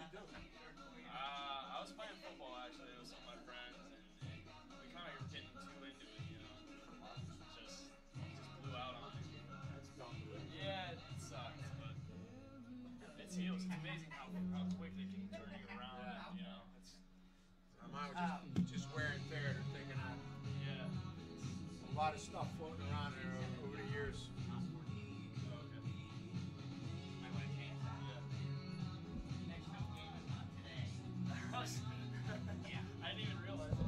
you doing? I was playing football actually with some of my friends, and we kind of were getting too into it, you know. Just blew out on it. That's dumb. Yeah, it sucks, but it's heels. It's amazing how quick they can turn you around. Yeah. You know, it's Mine was just wear and tear. They're taking out yeah. a lot of stuff floating around there over the years. I didn't even realize that too.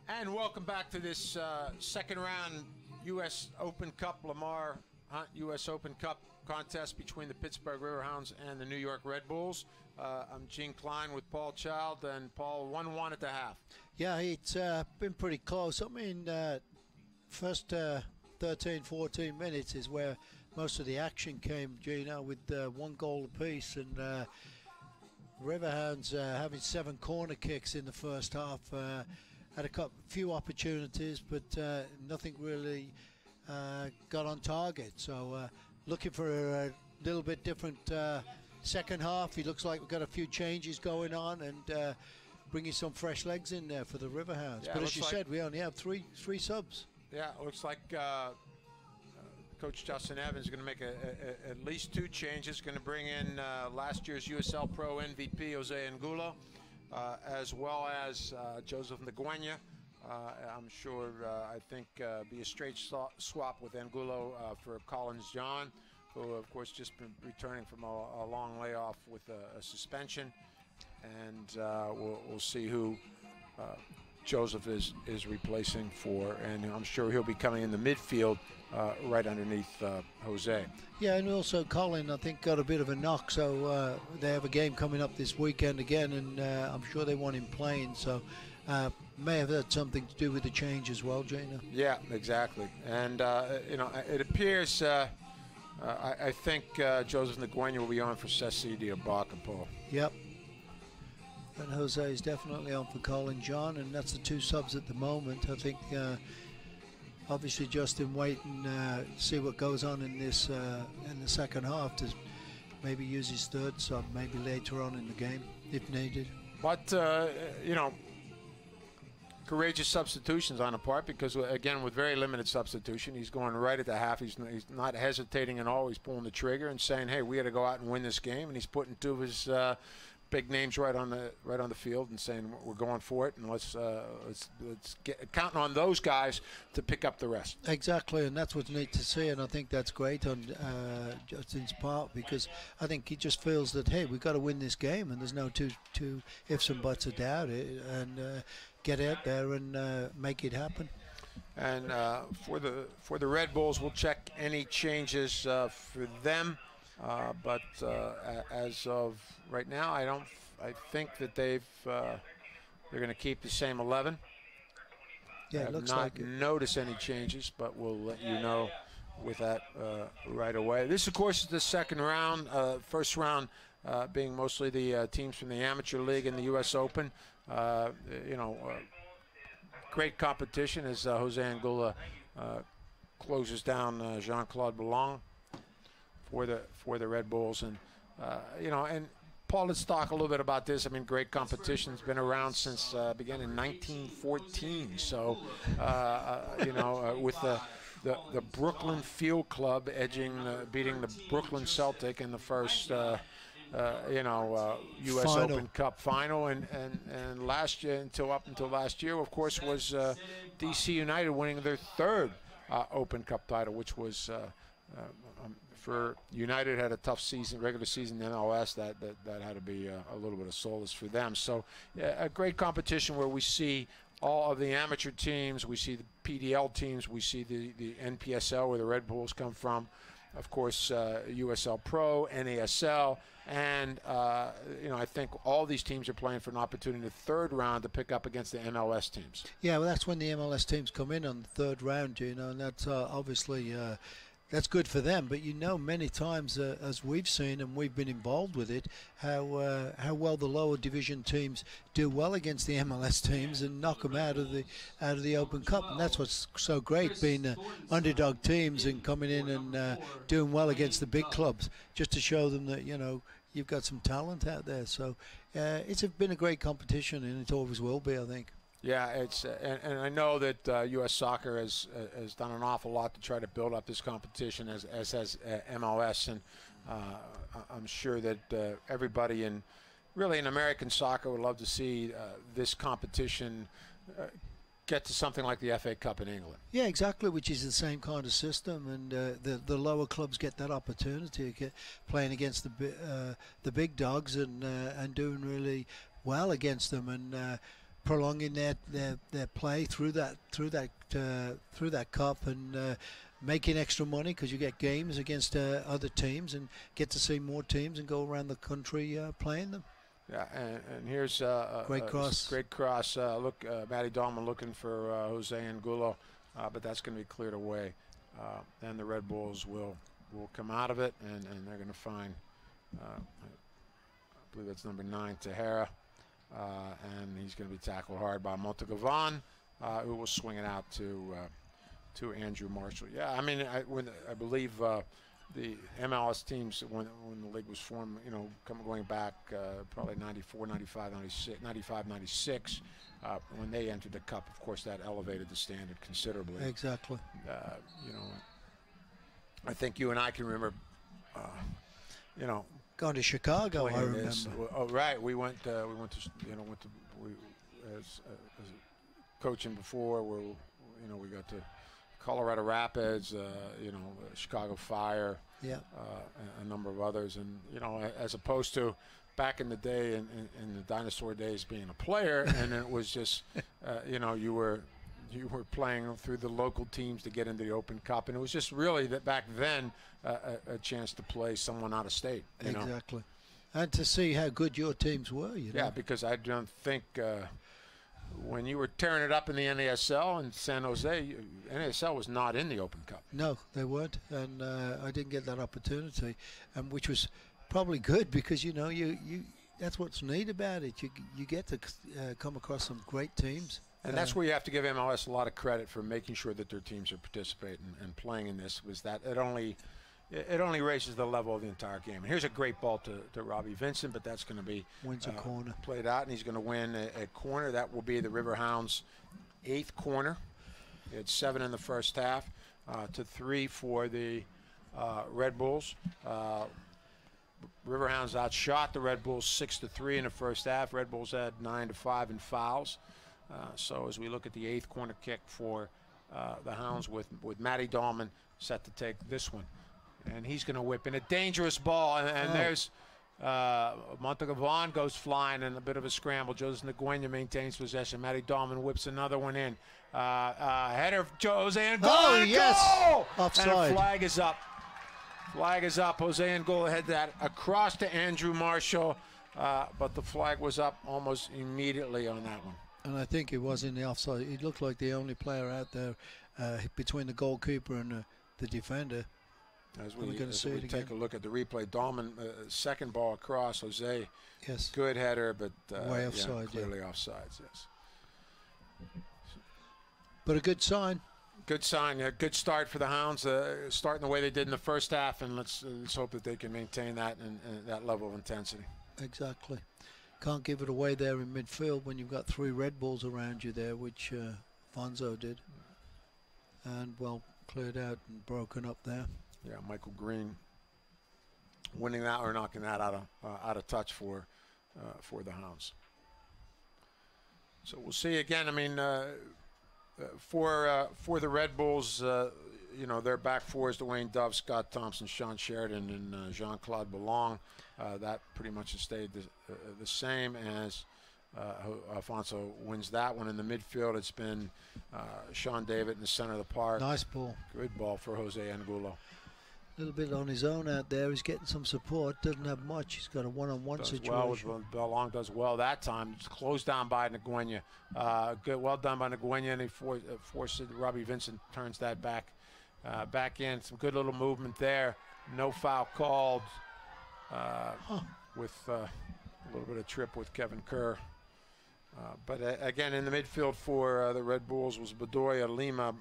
And welcome back to this second round U.S. Open Cup, Lamar Hunt U.S. Open Cup contest between the Pittsburgh Riverhounds and the New York Red Bulls. I'm Gene Klein with Paul Child, and Paul 1-1 at the half. Yeah, it's been pretty close. I mean, first 13, 14 minutes is where most of the action came, Gino, with 1 goal apiece. And Riverhounds having 7 corner kicks in the first half. Had a few opportunities, but nothing really got on target. So looking for a little bit different second half. It looks like we've got a few changes going on and bringing some fresh legs in there for the Riverhounds. Yeah, but as you said, we only have three subs. Yeah, it looks like Coach Justin Evans is going to make at least 2 changes. Going to bring in last year's USL Pro MVP Jose Angulo, as well as Joseph Nguyen. I'm sure, I think, be a straight swap with Angulo for Collins John, who, of course, just been returning from a long layoff with a suspension. And we'll see who Joseph is replacing for. And I'm sure he'll be coming in the midfield right underneath Jose. Yeah, and also Colin, I think, got a bit of a knock, so they have a game coming up this weekend again, and I'm sure they want him playing, so may have had something to do with the change as well, Gina. Yeah, exactly. And, you know, it appears, I think Joseph Nguyen will be on for Ceci Diabaka, Paul. Yep. And Jose is definitely on for Colin John, and that's the 2 subs at the moment. I think obviously Justin waiting to see what goes on in this in the second half to maybe use his 3rd sub maybe later on in the game if needed. But you know, courageous substitutions on the part, because again, with very limited substitution, he's going right at the half. He's not hesitating at all. He's pulling the trigger and saying, "Hey, we got to go out and win this game." And he's putting 2 of his big names right on the field and saying, "We're going for it, and let's get counting on those guys to pick up the rest." Exactly, and that's what's neat to see, and I think that's great on Justin's part, because I think he just feels that, hey, we've got to win this game, and there's no two ifs and buts about it, and get out there and make it happen. And for the Red Bulls, we'll check any changes for them. But as of right now, I think that they're going to keep the same 11. Yeah, I have not noticed any changes, but we'll let you know with that right away. This, of course, is the second round. First round being mostly the teams from the Amateur League and the U.S. Open. You know, great competition as Jose Angulo closes down Jean-Claude Boulogne for the Red Bulls, and you know, and Paul, let's talk a little bit about this. I mean, great competition's been around since began in 1914. So, you know, with the Brooklyn Field Club beating the Brooklyn Celtic in the first, you know, U.S. Final. Open Cup final, and last year up until last year, of course, was D.C. United winning their third Open Cup title, which was. For United had a tough season, regular season in MLS. That had to be a little bit of solace for them. So, yeah, a great competition where we see all of the amateur teams, we see the PDL teams, we see the NPSL where the Red Bulls come from, of course, USL Pro, NASL, and you know, I think all these teams are playing for an opportunity in the third round to pick up against the MLS teams. Yeah, well, that's when the MLS teams come in on the third round, you know, and that's obviously. That's good for them, but you know, many times as we've seen and we've been involved with it, how well the lower division teams do well against the MLS teams and knock them out of the Open Cup, and that's what's so great, being underdog teams and coming in and doing well against the big clubs, just to show them that, you know, you've got some talent out there. So it's been a great competition, and it always will be, I think. Yeah, it's and I know that U.S. Soccer has done an awful lot to try to build up this competition, as has MLS, and I'm sure that everybody in American soccer would love to see this competition get to something like the FA Cup in England. Yeah, exactly, which is the same kind of system, and the lower clubs get that opportunity, playing against the big dogs and doing really well against them, and prolonging their play through that cup, and making extra money because you get games against other teams and get to see more teams and go around the country playing them. Yeah, and here's great cross. Great cross. Look, Matty Dahlman looking for Jose Angulo, but that's going to be cleared away. Then the Red Bulls will come out of it, and they're going to find, I believe that's number 9, Tahara. And he's going to be tackled hard by Montagavan, who will swing it out to Andrew Marshall. Yeah, I mean, I believe the MLS teams, when the league was formed, you know, going back probably 94, 95, 96, when they entered the Cup, of course, that elevated the standard considerably. Exactly. You know, I think you and I can remember, you know, Gone to Chicago, I remember. Oh, right. We went to as coaching before, where, you know, we got to Colorado Rapids, you know, Chicago Fire, yeah, a number of others, and, you know, as opposed to back in the day, in the dinosaur days, being a player, and it was just, you know, you were playing through the local teams to get into the Open Cup, and it was just really that back then a chance to play someone out of state. Exactly. And to see how good your teams were, you know. Yeah, because I don't think when you were tearing it up in the NASL in San Jose, NASL was not in the Open Cup. No, they weren't, and I didn't get that opportunity, and which was probably good, because, you know, you that's what's neat about it. You get to come across some great teams. And that's where you have to give MLS a lot of credit for making sure that their teams are participating and playing in this, was that it only raises the level of the entire game. And here's a great ball to Robbie Vincent, but that's going to be wins a corner. Played out, and he's going to win a corner. That will be the Riverhounds' 8th corner. It's 7 in the first half to 3 for the Red Bulls. Riverhounds outshot the Red Bulls 6-3 in the first half. Red Bulls had 9-5 in fouls. So as we look at the 8th corner kick for the Hounds, with Matty Dahlman set to take this one. And he's going to whip in a dangerous ball. And there's Montagavan goes flying in a bit of a scramble. Jose Nguyen maintains possession. Matty Dahlman whips another one in. Header, Jose Angulo. Oh, yes. Goal! Offside. And a flag is up. Flag is up. Jose Angulo had that across to Andrew Marshall. But the flag was up almost immediately on that one. And I think it was in the offside. He looked like the only player out there between the goalkeeper and the defender. As we take a look at the replay, Dahlman, second ball across, Jose, yes, good header, but way offside, clearly offsides, yes. But a good sign. Good sign. Yeah, good start for the Hounds, starting the way they did in the first half, and let's hope that they can maintain that and that level of intensity. Exactly. Can't give it away there in midfield when you've got 3 Red Bulls around you there, which Fonzo did. And well cleared out and broken up there. Yeah, Michael Green winning that or knocking that out of touch for the Hounds. So we'll see again. I mean, for the Red Bulls, you know, their back four is Dwayne Dove, Scott Thompson, Sean Sheridan, and Jean-Claude Ballong. That pretty much has stayed the same as Alfonso wins that one. In the midfield, it's been Sean David in the center of the park. Nice ball. Good ball for Jose Angulo. A little bit on his own out there. He's getting some support. Doesn't have much. He's got a one-on-one situation. Ballong does well that time. It's closed down by Nguyen. Good, well done by Nguyen, and he forced it. Robbie Vincent turns that back in. Some good little movement there. No foul called. With a little bit of trip with Kevin Kerr. But again, in the midfield for the Red Bulls was Bedoya, Lima,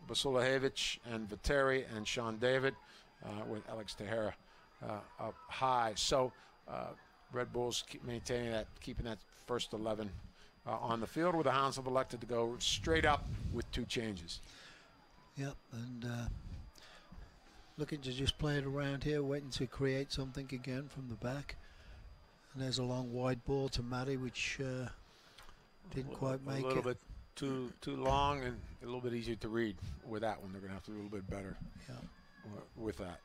Basulahevich, and Viteri, and Sean David, with Alex Tejera up high. So Red Bulls keep maintaining that, keeping that first 11 on the field, where the Hounds have elected to go straight up with 2 changes. Yep, and looking to just play it around here, waiting to create something again from the back. And there's a long wide ball to Matty, which didn't quite make it. A little bit too long and a little bit easier to read with that one. They're going to have to do a little bit better with that.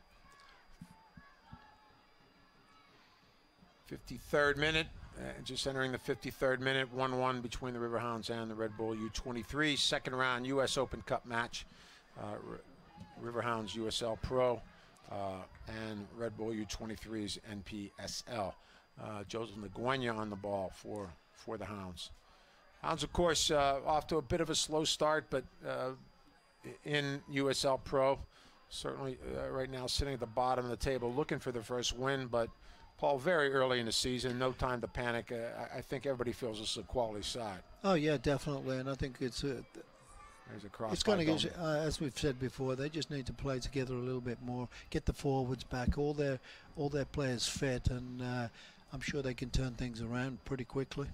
53rd minute, just entering the 53rd minute, 1-1 between the Riverhounds and the Red Bull U23. Second round U.S. Open Cup match. Riverhounds USL Pro and Red Bull U23's NPSL. Joseph Nguyen on the ball for the Hounds. Hounds, of course, off to a bit of a slow start, but in USL Pro, certainly right now sitting at the bottom of the table looking for their first win, but Paul, very early in the season, no time to panic. I think everybody feels this is a quality side. Oh, yeah, definitely, and I think it's going to get, as we've said before, they just need to play together a little bit more, get the forwards back, all their players fit, and I'm sure they can turn things around pretty quickly.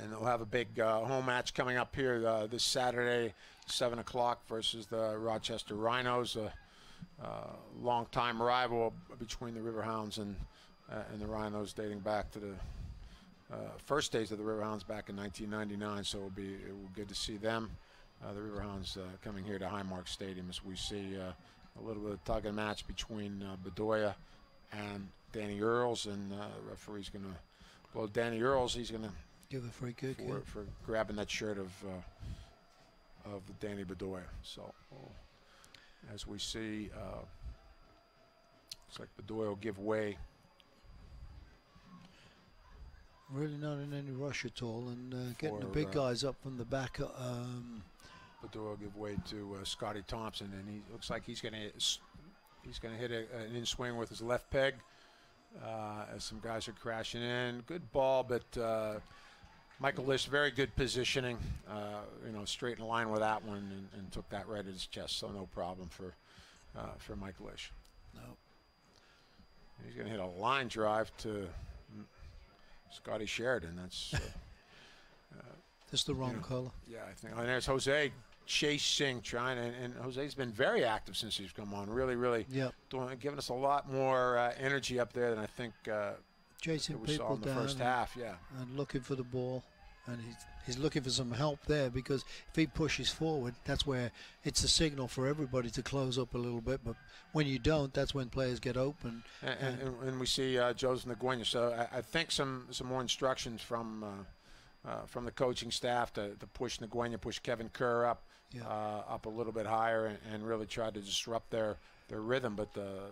And they'll have a big home match coming up here this Saturday, 7 o'clock versus the Rochester Rhinos, a long-time rival between the Riverhounds and the Rhinos, dating back to the first days of the Riverhounds back in 1999. So it'll be good to see them. The Riverhounds coming here to Highmark Stadium as we see a little bit of tug and match between Bedoya and Danny Earls, and the referee's going to blow Danny Earls. He's going to give a free kick for grabbing that shirt of Danny Bedoya. So as we see, looks like Bedoya will give way. Really not in any rush at all, and getting the big guys up from the back. Bedoya will give way to Scotty Thompson, and he looks like he's going to hit an in swing with his left peg. As some guys are crashing in, good ball, but Michael Lish, very good positioning. Straight in line with that one, and took that right at his chest, so no problem for Michael Lish. No. He's going to hit a line drive to Scotty Sheridan. That's just the wrong color. Yeah, I think. And there's Jose chasing, trying, and Jose's been very active since he's come on. Really, giving us a lot more energy up there than I think chasing we saw people in the down first half. Yeah, and looking for the ball, and he's looking for some help there, because if he pushes forward, that's where it's a signal for everybody to close up a little bit. But when you don't, that's when players get open. And we see Joseph Nguyen. So I think some more instructions from the coaching staff to push Nguyen, push Kevin Kerr up. Up a little bit higher, and really tried to disrupt their rhythm. But the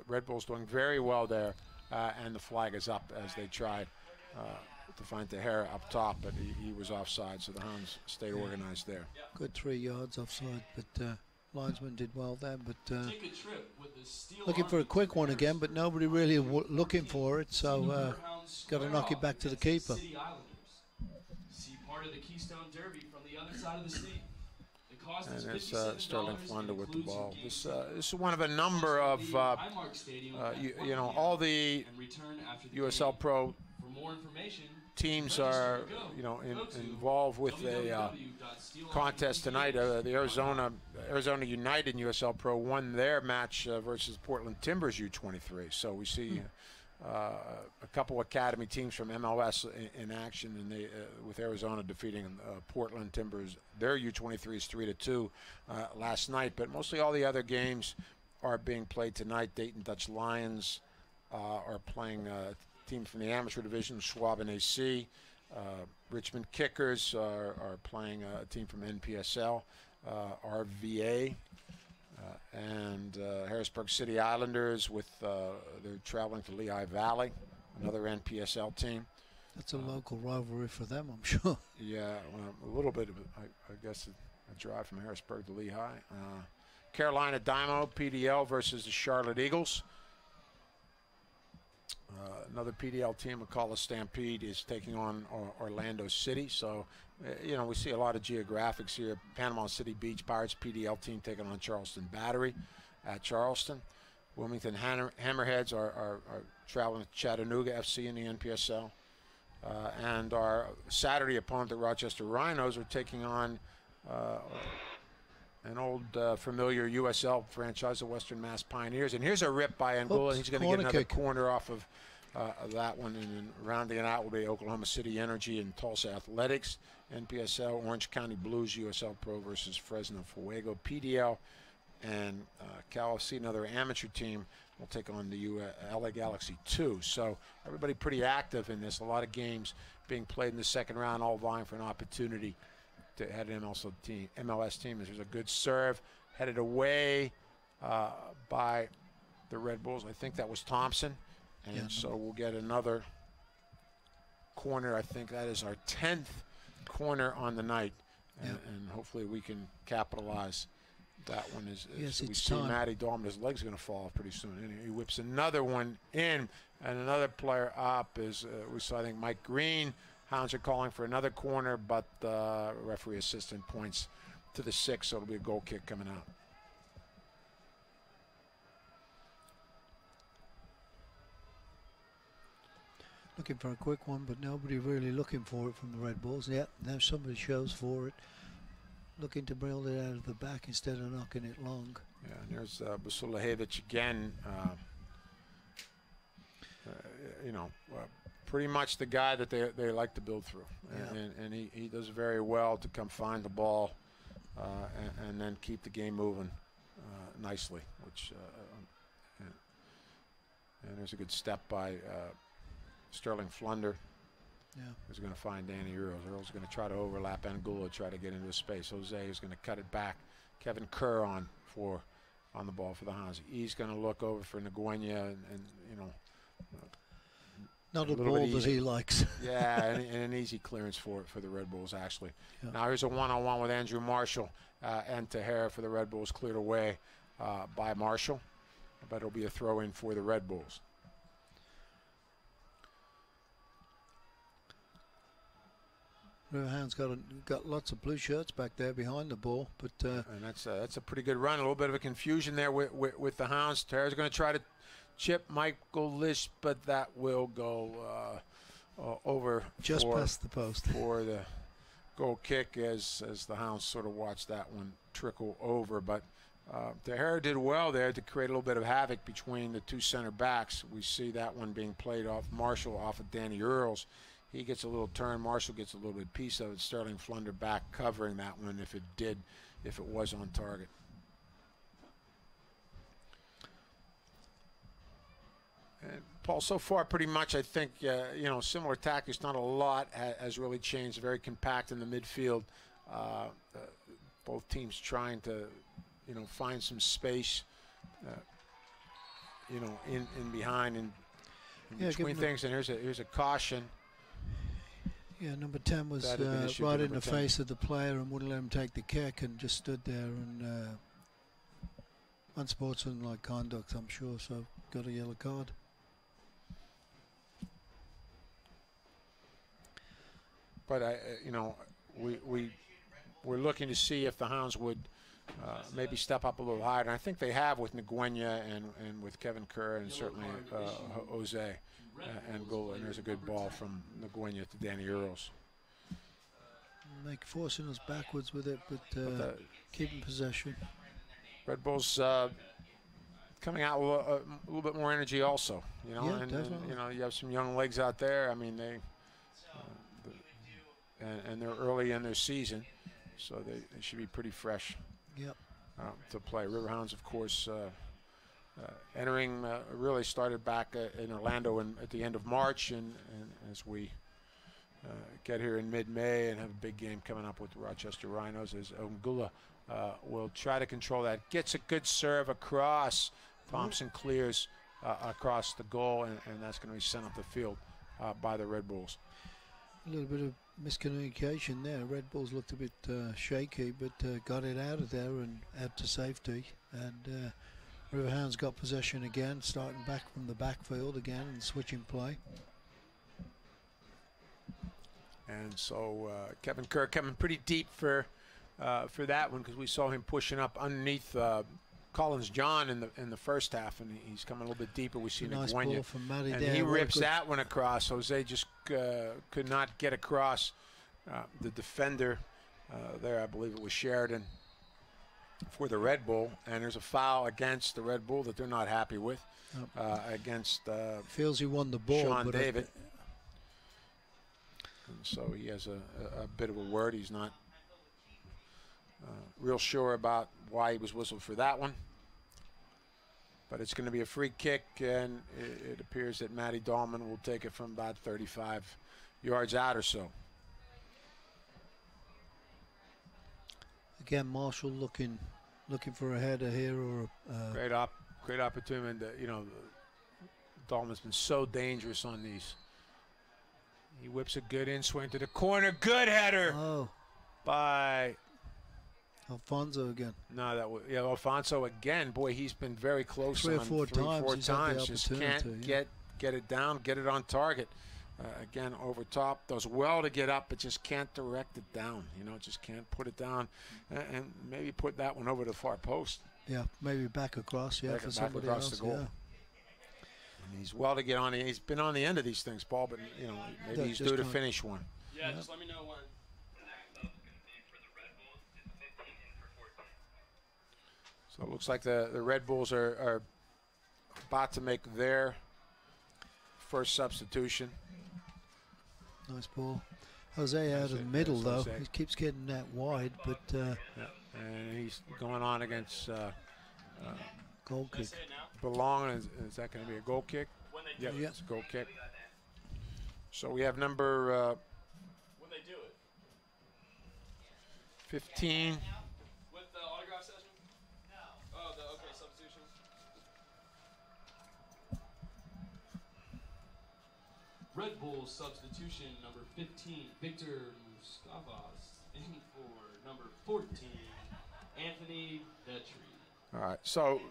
Red Bull's doing very well there, and the flag is up as they tried to find Tejera up top, but he was offside, so the Hounds stayed organized there. Good 3 yards offside, but linesman did well there. But Take a trip with the steel looking for a quick one again, but nobody really looking for it, so got to knock it back to the keeper. See part of the Keystone Derby from the other side of the state. The cost is And there's $57 Sterling and Flunder with the includes your ball. game This ticket. is one of a number of, Highmark Stadium at 1 you know, p.m. all the and return after the USL game. Pro For more information, teams register are, or go. you know, Go to involved with a contest tonight. The Arizona United in USL Pro won their match versus Portland Timbers U23. So we see a couple academy teams from MLS in action, and they with Arizona defeating Portland Timbers. Their U23 is 3-2 last night. But mostly all the other games are being played tonight. Dayton Dutch Lions are playing a team from the amateur division, Schwaben AC. Richmond Kickers are playing a team from NPSL, RVA, and Harrisburg City Islanders they're traveling to Lehigh Valley, another NPSL team. That's a local rivalry for them, I'm sure. Yeah, a little bit of, I guess, a drive from Harrisburg to Lehigh. Carolina Dynamo, PDL versus the Charlotte Eagles. Another PDL team, McCullough Stampede, is taking on Orlando City. So, you know, we see a lot of geographics here. Panama City Beach Pirates, PDL team, taking on Charleston Battery at Charleston. Wilmington Hammerheads are traveling to Chattanooga FC in the NPSL. And our Saturday opponent, the Rochester Rhinos, are taking on an old familiar USL franchise, the Western Mass Pioneers. And here's a rip by Anguilla. He's going to get another corner off of that one. And then rounding it out will be Oklahoma City Energy and Tulsa Athletics. NPSL, Orange County Blues, USL Pro versus Fresno Fuego. PDL and Cal FC, another amateur team, will take on the LA Galaxy 2. So everybody pretty active in this. A lot of games being played in the second round, all vying for an opportunity to head an MLS team. There's a good serve headed away by the Red Bulls. I think that was Thompson. And so we'll get another corner. I think that is our 10th corner on the night. And hopefully we can capitalize that one. Yes, we see Matty Dahlman, his leg's going to fall off pretty soon. And he whips another one in, and another player up is, we saw, I think, Mike Green. Hounds are calling for another corner, but the referee assistant points to the 6, so it'll be a goal kick coming out. Looking for a quick one, but nobody really looking for it from the Red Bulls. Yeah, now somebody shows for it. Looking to build it out of the back instead of knocking it long. Yeah, and there's Basulejevic again. You know, pretty much the guy that they like to build through. And he does very well to come find the ball and then keep the game moving nicely. And there's a good step by Sterling Flunder. Yeah. Who's going to find Danny Earls. Earls going to try to overlap Anguilla, try to get into a space. Jose is going to cut it back. Kevin Kerr on the ball for the Hounds. He's going to look over for Nguyen and you know. Not a ball that he likes. Yeah, and an easy clearance for the Red Bulls, actually. Yeah. Now here's a one-on-one with Andrew Marshall and Tahara for the Red Bulls, cleared away by Marshall. But it'll be a throw-in for the Red Bulls. Riverhounds got lots of blue shirts back there behind the ball, but and that's a pretty good run. A little bit of a confusion there with the Hounds. Tahara's going to try to chip Michael Lish, but that will go over just past the post for the goal kick as the Hounds sort of watch that one trickle over. But Tahara did well there to create a little bit of havoc between the two center backs. We see that one being played off Marshall off of Danny Earls. He gets a little turn. Marshall gets a little bit piece of it. Sterling Flunder back covering that one if it was on target. And Paul, so far pretty much I think you know, similar tactics. Not a lot has really changed. Very compact in the midfield. Both teams trying to, you know, find some space. You know, in behind and between things. And here's a caution. Yeah, number 10 was right in the face of the player and wouldn't let him take the kick and just stood there and unsportsmanlike conduct, I'm sure, so got a yellow card. But you know, we we're looking to see if the Hounds would maybe step up a little higher. And I think they have with Nguyen and with Kevin Kerr and certainly Jose Angola. And there's a good ball from Nguyen to Danny Earls. Like forcing us backwards with it, but keeping possession. Red Bulls coming out with a little bit more energy also, you know, Yeah, and definitely. you know, you have some young legs out there. I mean, and they're early in their season, so they should be pretty fresh. Yep. To play. Riverhounds, of course, entering really started back in Orlando at the end of March, and as we get here in mid-May and have a big game coming up with the Rochester Rhinos, as Ongula will try to control that. Gets a good serve across. Thompson clears across the goal, and that's going to be sent up the field by the Red Bulls. A little bit of miscommunication there. Red Bulls looked a bit shaky, but got it out of there and out to safety. And Riverhounds got possession again, starting back from the backfield again and switching play. And so Kevin Kerr coming pretty deep for that one, because we saw him pushing up underneath Collins John in the first half, and he's coming a little bit deeper. We see Nice ball from Matty and there. he What a rips good- that one across. Jose just could not get across the defender there. I believe it was Sheridan for the Red Bull, and there's a foul against the Red Bull that they're not happy with against Feels he won the ball, Sean but David. And so he has a bit of a word. He's not real sure about why he was whistled for that one. But it's going to be a free kick, and it appears that Matty Dahlman will take it from about 35 yards out or so. Again, Marshall looking for a header here or Great opportunity. And, you know, Dahlman's been so dangerous on these. He whips a good in swing to the corner. Good header by Alfonso again. No, that was Alfonso again. Boy, he's been very close. Three or four times. Just can't get it down, get it on target. Again, over top, does well to get up, but just can't direct it down. You know, just can't put it down, and maybe put that one over the far post. Yeah, maybe back across. Yeah, for somebody across else. the goal. Yeah. And he's well to get on. He's been on the end of these things, Paul, but you know, maybe he's due to finish one. Yeah, just let me know when. So it looks like the Red Bulls are about to make their first substitution. Nice ball. Jose out of the middle, though. Jose. He keeps getting that wide, but And he's going on against goal kick. Belong. Is that going to be a goal kick? Yep, Yeah. it's a goal kick. So we have number When they do it. 15. With the autograph session? No. Oh, okay, substitution. Red Bulls substitution number 15, Victor Muscavas, in for number 14, Anthony Vetri. All right, so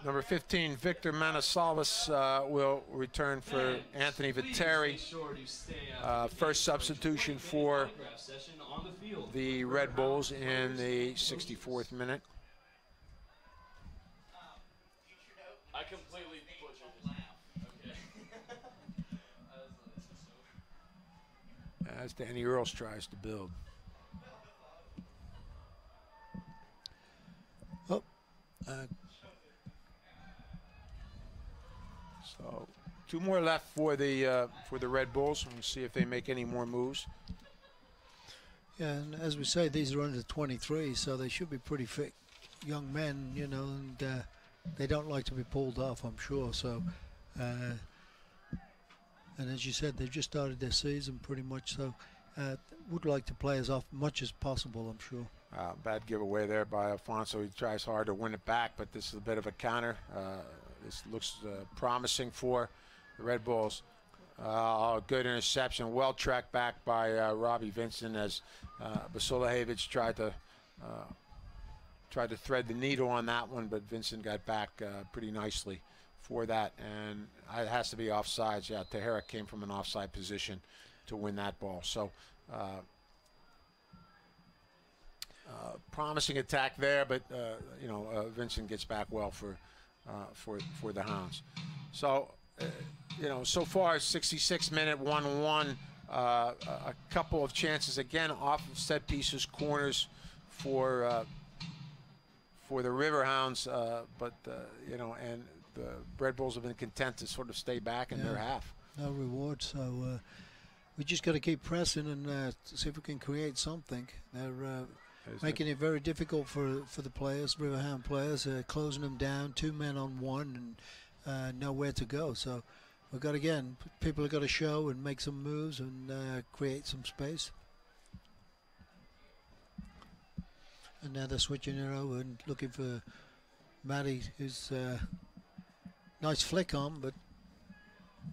number 15, Victor Manasalvas will return for Anthony Viteri. First substitution for the Red Bulls in the 64th minute. I completely butchered it. Okay. As Danny Earls tries to build. So 2 more left for the Red Bulls. We'll see if they make any more moves. Yeah, and as we say, these are under 23, so they should be pretty fit young men, you know, and they don't like to be pulled off, I'm sure. So, and as you said, they've just started their season pretty much, so would like to play as much as possible, I'm sure. Bad giveaway there by Alfonso. He tries hard to win it back, but this is a bit of a counter. This looks promising for the Red Bulls. Good interception, well tracked back by Robbie Vincent as Basulahevich tried to thread the needle on that one, but Vincent got back pretty nicely for that, and it has to be offsides. Yeah, Tejera came from an offside position to win that ball. So promising attack there, but Vincent gets back well for the Hounds. So so far 66 minute 1-1. A couple of chances again off of set pieces, corners for the Riverhounds, but and the Red Bulls have been content to sort of stay back in their half. No reward, so we just got to keep pressing and see if we can create something. They're making it very difficult for the players, Riverhound players, closing them down, 2 men on 1, and nowhere to go. So we've got, again, people have got to show and make some moves and create some space. And now they're switching it over and looking for Matty, who's nice flick on, but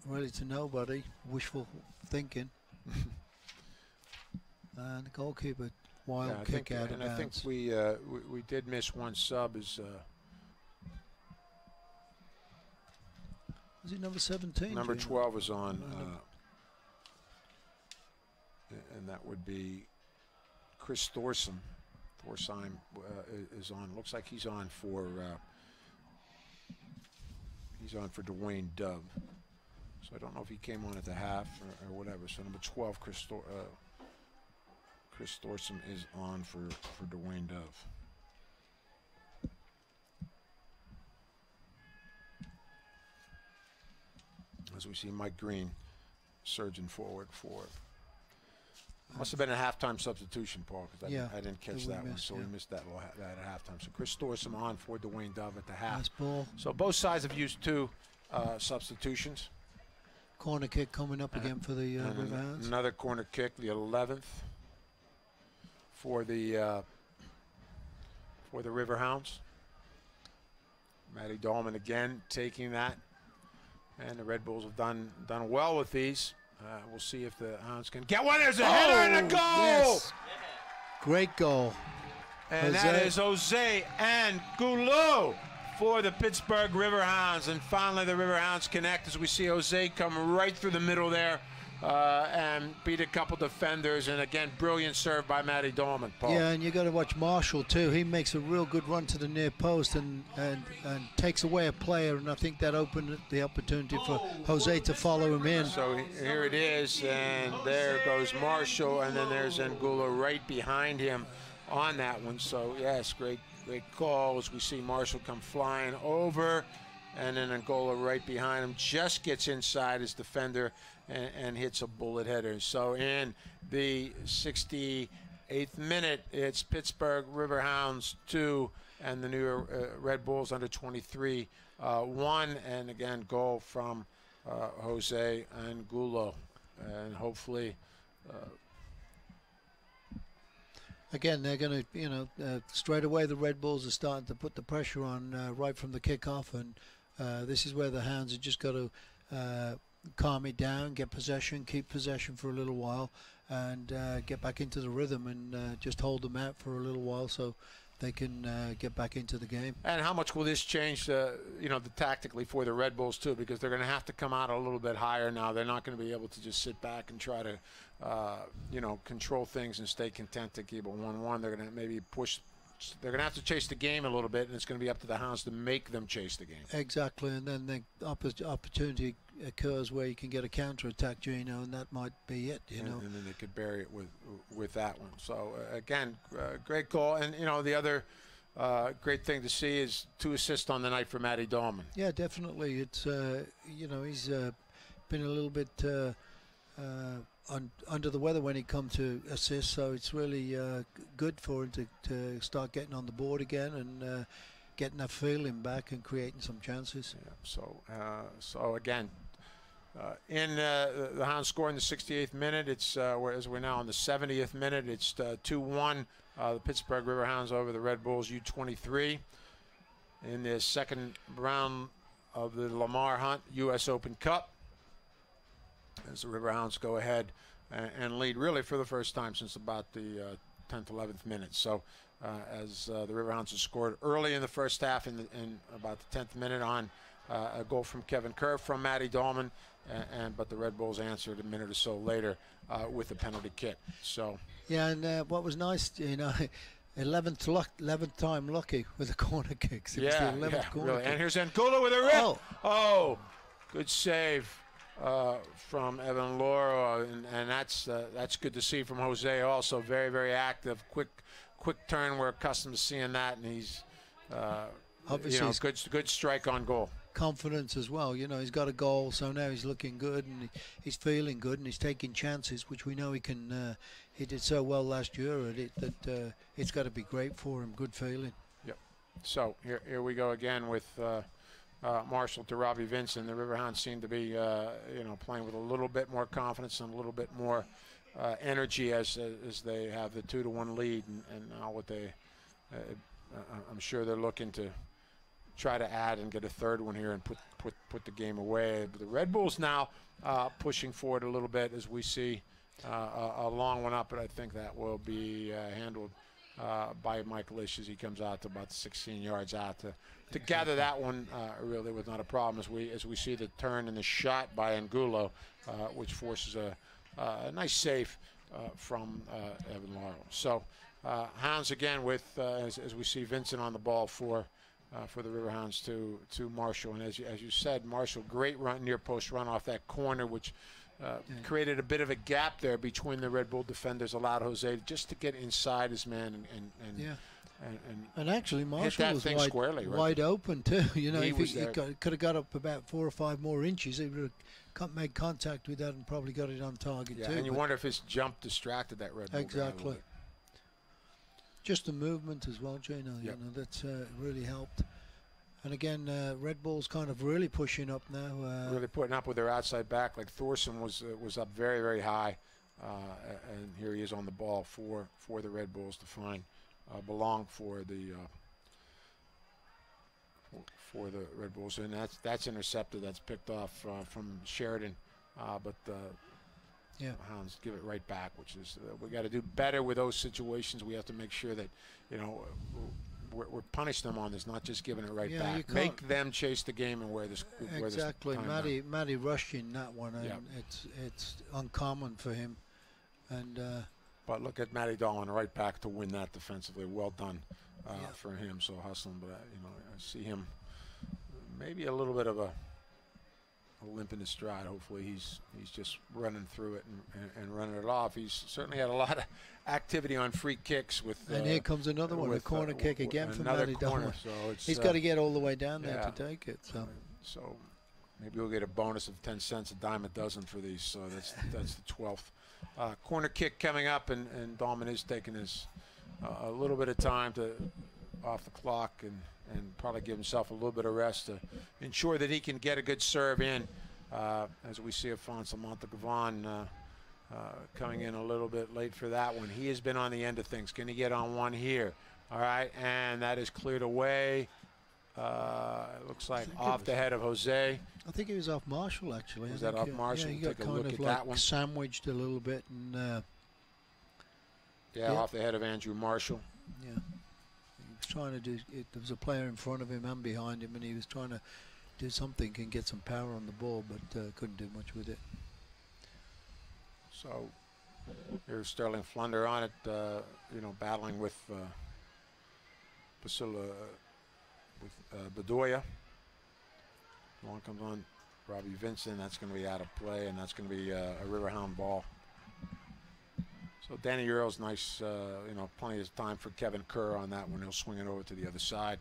really to nobody. Wishful thinking. And the goalkeeper, wild kick out of bounds. I think we did miss one sub. Is it number 17? Number 12 is on, and that would be Chris Thorsheim. Thorsheim is on. Looks like he's on for Dwayne Dove. So I don't know if he came on at the half or whatever. So number 12, Chris Thorsheim is on for Dwayne Dove. As we see Mike Green surging forward for. Must have been a halftime substitution, Paul, because I didn't catch that one, so we missed that at halftime. So Chris Thorsheim on for Dwayne Dove at the half. Nice ball. So both sides have used 2 substitutions. Corner kick coming up again for the Riverhounds. Another corner kick, the 11th for the Riverhounds. Matty Dahlman again taking that, and the Red Bulls have done well with these. We'll see if the Hounds can get one. There's a header and a goal! Yes. Great goal. And that is Jose Angulo for the Pittsburgh Riverhounds. And finally the Riverhounds connect as we see Jose come right through the middle there and beat a couple defenders. And again, brilliant serve by Matty Dahlman, Paul. Yeah, and you got to watch Marshall too. He makes a real good run to the near post and takes away a player, and I think that opened the opportunity for Jose to follow him in. So here it is, and there goes Marshall, and then there's Angulo right behind him on that one. So yes, great call as we see Marshall come flying over, and then Angola right behind him, just gets inside his defender and hits a bullet header. So in the 68th minute, it's Pittsburgh Riverhounds 2 and the new Red Bulls under 23 1, and again goal from Jose Angulo, and hopefully again, they're going to, straight away the Red Bulls are starting to put the pressure on right from the kickoff, and this is where the Hounds have just got to calm it down, get possession, keep possession for a little while, and get back into the rhythm and just hold them out for a little while so they can get back into the game. And how much will this change, the tactically for the Red Bulls too? Because they're going to have to come out a little bit higher now. They're not going to be able to just sit back and try to, control things and stay content to keep it 1-1. They're going to maybe push. They're going to have to chase the game a little bit, and it's going to be up to the Hounds to make them chase the game. Exactly, and then the opportunity occurs where you can get a counter-attack, Gino, and that might be it, you know. And then they could bury it with that one. So, again, great goal. And, the other great thing to see is 2 assists on the night for Matty Dahlman. Yeah, definitely. It's, he's been a little bit under the weather when he come to assist, so it's really good for him to start getting on the board again and getting that feeling back and creating some chances. Yeah, so again, in the Hounds score in the 68th minute. It's as we're now in the 70th minute. It's 2-1. The Pittsburgh Riverhounds over the Red Bulls U23 in the second round of the Lamar Hunt U.S. Open Cup. As the Riverhounds go ahead and lead really for the first time since about the 10th, 11th minute. So as the Riverhounds have scored early in the first half in about the 10th minute on a goal from Kevin Kerr from Matty Dahlman, but the Red Bulls answered a minute or so later with a penalty kick. So yeah, and what was nice, 11th time lucky with the corner kicks. It was the 11th corner really. kick. And here's Angulo with a rip. Oh. Good save from Evan Lauro, and that's good to see from Jose. Also very, very active, quick turn. We're accustomed to seeing that, and he's obviously good strike on goal. Confidence as well. He's got a goal, so now he's looking good and he's feeling good and he's taking chances, which we know he can. He did so well last year at it that it's got to be great for him. Good feeling. Yep. So here we go again with Marshall to Robbie Vincent. The Riverhounds seem to be playing with a little bit more confidence and a little bit more energy as they have the 2-1 lead, and now what they I'm sure they're looking to try to add and get a third one here and put the game away. But the Red Bulls now pushing forward a little bit as we see a long one up, but I think that will be handled by Mike Lish as he comes out to about 16 yards out to gather that one. Really was not a problem as we see the turn and the shot by Angulo, which forces a nice save from Evan Lauro. So Hounds again with as we see Vincent on the ball for the Riverhounds to Marshall. And as you said, Marshall, great run, near post run off that corner, which created a bit of a gap there between the Red Bull defenders, allowed Jose just to get inside his man and actually Marshall hit that was thing squarely, right? wide open too. If he could have got up about 4 or 5 more inches, he would have made contact with that and probably got it on target too. And you wonder if his jump distracted that Red Bull. Exactly. Just the movement as well, Gino. Yep. That's really helped. And again, Red Bull's kind of really pushing up now. Really putting up with their outside back. Like Thorson was up very, very high, and here he is on the ball for the Red Bulls to find belong for the Red Bulls, and that's intercepted. That's picked off from Sheridan, but Hounds give it right back, which is we got to do better with those situations. We have to make sure that we're punishing them on this, not just giving it right back. Make them chase the game and wear this. Exactly. Matty rushed in that one, and it's uncommon for him. And but look at Matty Dolan right back to win that defensively. Well done for him. So hustling, but I see him maybe a little bit of a limp in his stride. Hopefully he's just running through it and running it off. He's certainly had a lot of activity on free kicks with. And here comes another one, a corner kick again from Matty Dolan. So he's got to get all the way down there to take it. So maybe we'll get a bonus of 10 cents, a dime a dozen for these. So that's the 12th corner kick coming up, and Dahlman is taking his a little bit of time to off the clock and probably give himself a little bit of rest to ensure that he can get a good serve in. As we see Afonso Montagavon coming in a little bit late for that one. He has been on the end of things. Can he get on one here? All right, and that is cleared away. It looks like off the head of Jose. I think he was off Marshall, actually. Was that off Marshall? Yeah, he got kind of like sandwiched a little bit. And, off the head of Andrew Marshall. Yeah. He was trying to do it. There was a player in front of him and behind him, and he was trying to do something and get some power on the ball, but couldn't do much with it. So here's Sterling Flunder on it, battling with Basila, with Bedoya. Long comes on Robbie Vincent. That's going to be out of play, and that's going to be a Riverhound ball. So Danny Earl's nice, plenty of time for Kevin Kerr on that one. He'll swing it over to the other side,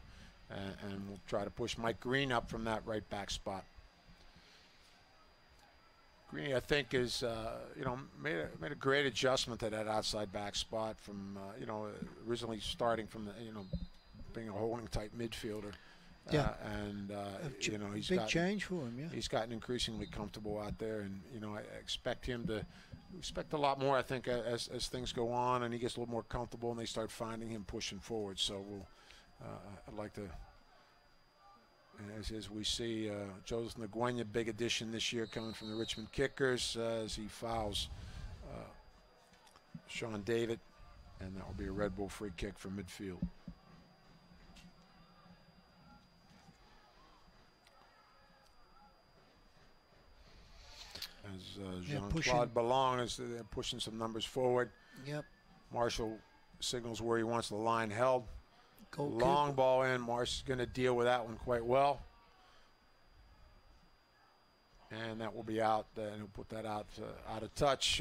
and we'll try to push Mike Green up from that right back spot. Green, I think, is made a great adjustment to that outside back spot from originally starting from the being a holding type midfielder. Yeah, he's big change for him. Yeah, he's gotten increasingly comfortable out there, and I expect him to a lot more. I think as things go on and he gets a little more comfortable and they start finding him pushing forward. So I'd like to. As we see, Joseph Nguyen, big addition this year coming from the Richmond Kickers as he fouls Sean David, and that will be a Red Bull free kick from midfield. As Jean-Claude Ballon is pushing some numbers forward. Yep. Marshall signals where he wants the line held. Goalkeeper. Long ball in. Marsh is going to deal with that one quite well. And that will be out, and he'll put that out of touch.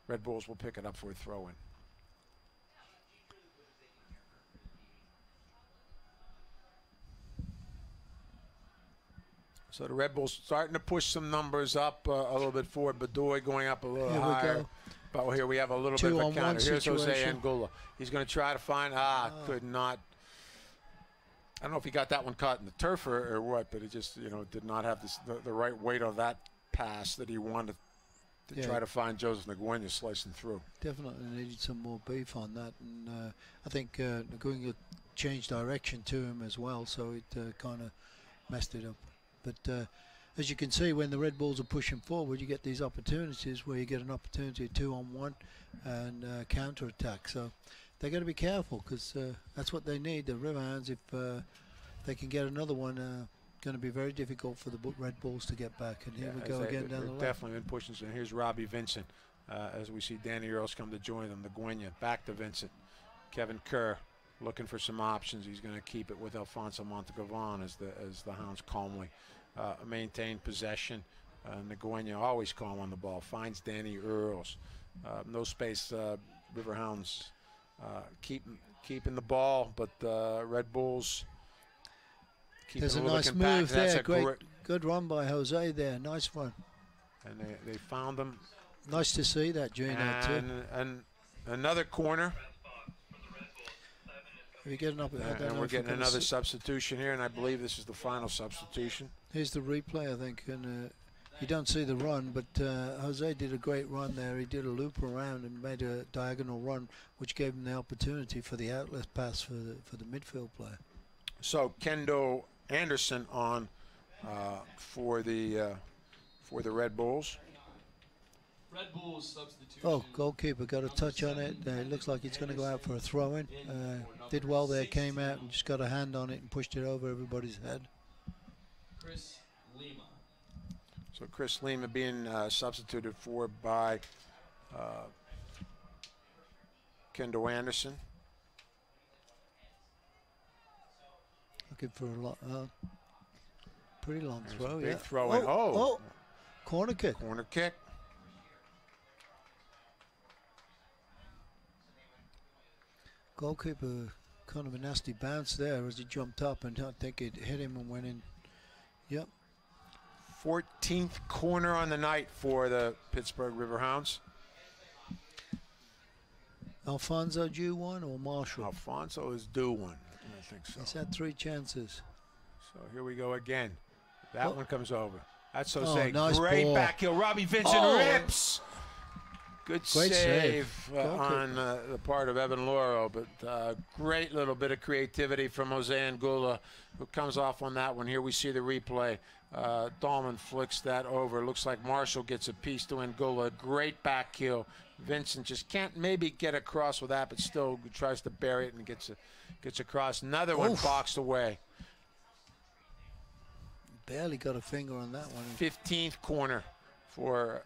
Red Bulls will pick it up for a throw-in. So the Red Bulls starting to push some numbers up a little bit forward. Bedoy going up a little higher. Go. But here we have a little bit of a counter. Here's Jose situation. Angulo. He's going to try to find, could not. I don't know if he got that one caught in the turf or what, but he just, did not have the right weight of that pass that he wanted to try to find Joseph Nguyen slicing through. Definitely needed some more beef on that, and I think Nguyen changed direction to him as well, so it kind of messed it up. But as you can see, when the Red Bulls are pushing forward, you get these opportunities where you get an opportunity 2-on-1 and counter-attack. So they're going to be careful, because that's what they need. The Riverhounds, if they can get another one, going to be very difficult for the Red Bulls to get back. And here we go again down the left. Definitely been pushing. So here's Robbie Vincent as we see Danny Earls come to join them. Nguyen back to Vincent. Kevin Kerr looking for some options. He's going to keep it with Alfonso Montegavan as the Hounds calmly maintain possession. Nguyen always calm on the ball. Finds Danny Earls. No space. Riverhounds keeping the ball, but Red Bulls. There's a nice move there. Good run by Jose there. Nice run. And they found them. Nice to see that, Gino, too. And another corner. We're getting up. And we're getting another substitution here, and I believe this is the final substitution. Here's the replay, I think. And you don't see the run, but Jose did a great run there. He did a loop around and made a diagonal run, which gave him the opportunity for the outlet pass for the midfield player. So Kendo Anderson on for the Red Bulls. Red Bulls substitution. Oh, goalkeeper got a touch on it. It looks like he's going to go out for a throw-in. Did well there, came out and just got a hand on it and pushed it over everybody's head. Chris Lima. So Chris Lima being substituted for by Kendo Anderson. Looking for a pretty long throw. Big yeah. throw in. Oh, corner kick. Corner kick. Goalkeeper, kind of a nasty bounce there as he jumped up, and I think it hit him and went in. Yep. 14th corner on the night for the Pittsburgh Riverhounds. Alfonso due one or Marshall? Alfonso is due one. I think so. He's had 3 chances. So here we go again. That one comes over. That's Jose. Nice Great ball. back heel. Robbie Vincent rips. Good Great save on the part of Evan Loro, but great little bit of creativity from Jose Angulo, who comes off on that one. Here we see the replay. Dahlman flicks that over. Looks like Marshall gets a piece to Angulo. Great back heel. Vincent just can't maybe get across with that, but still tries to bury it and gets across. Another one boxed away. Barely got a finger on that one. 15th corner for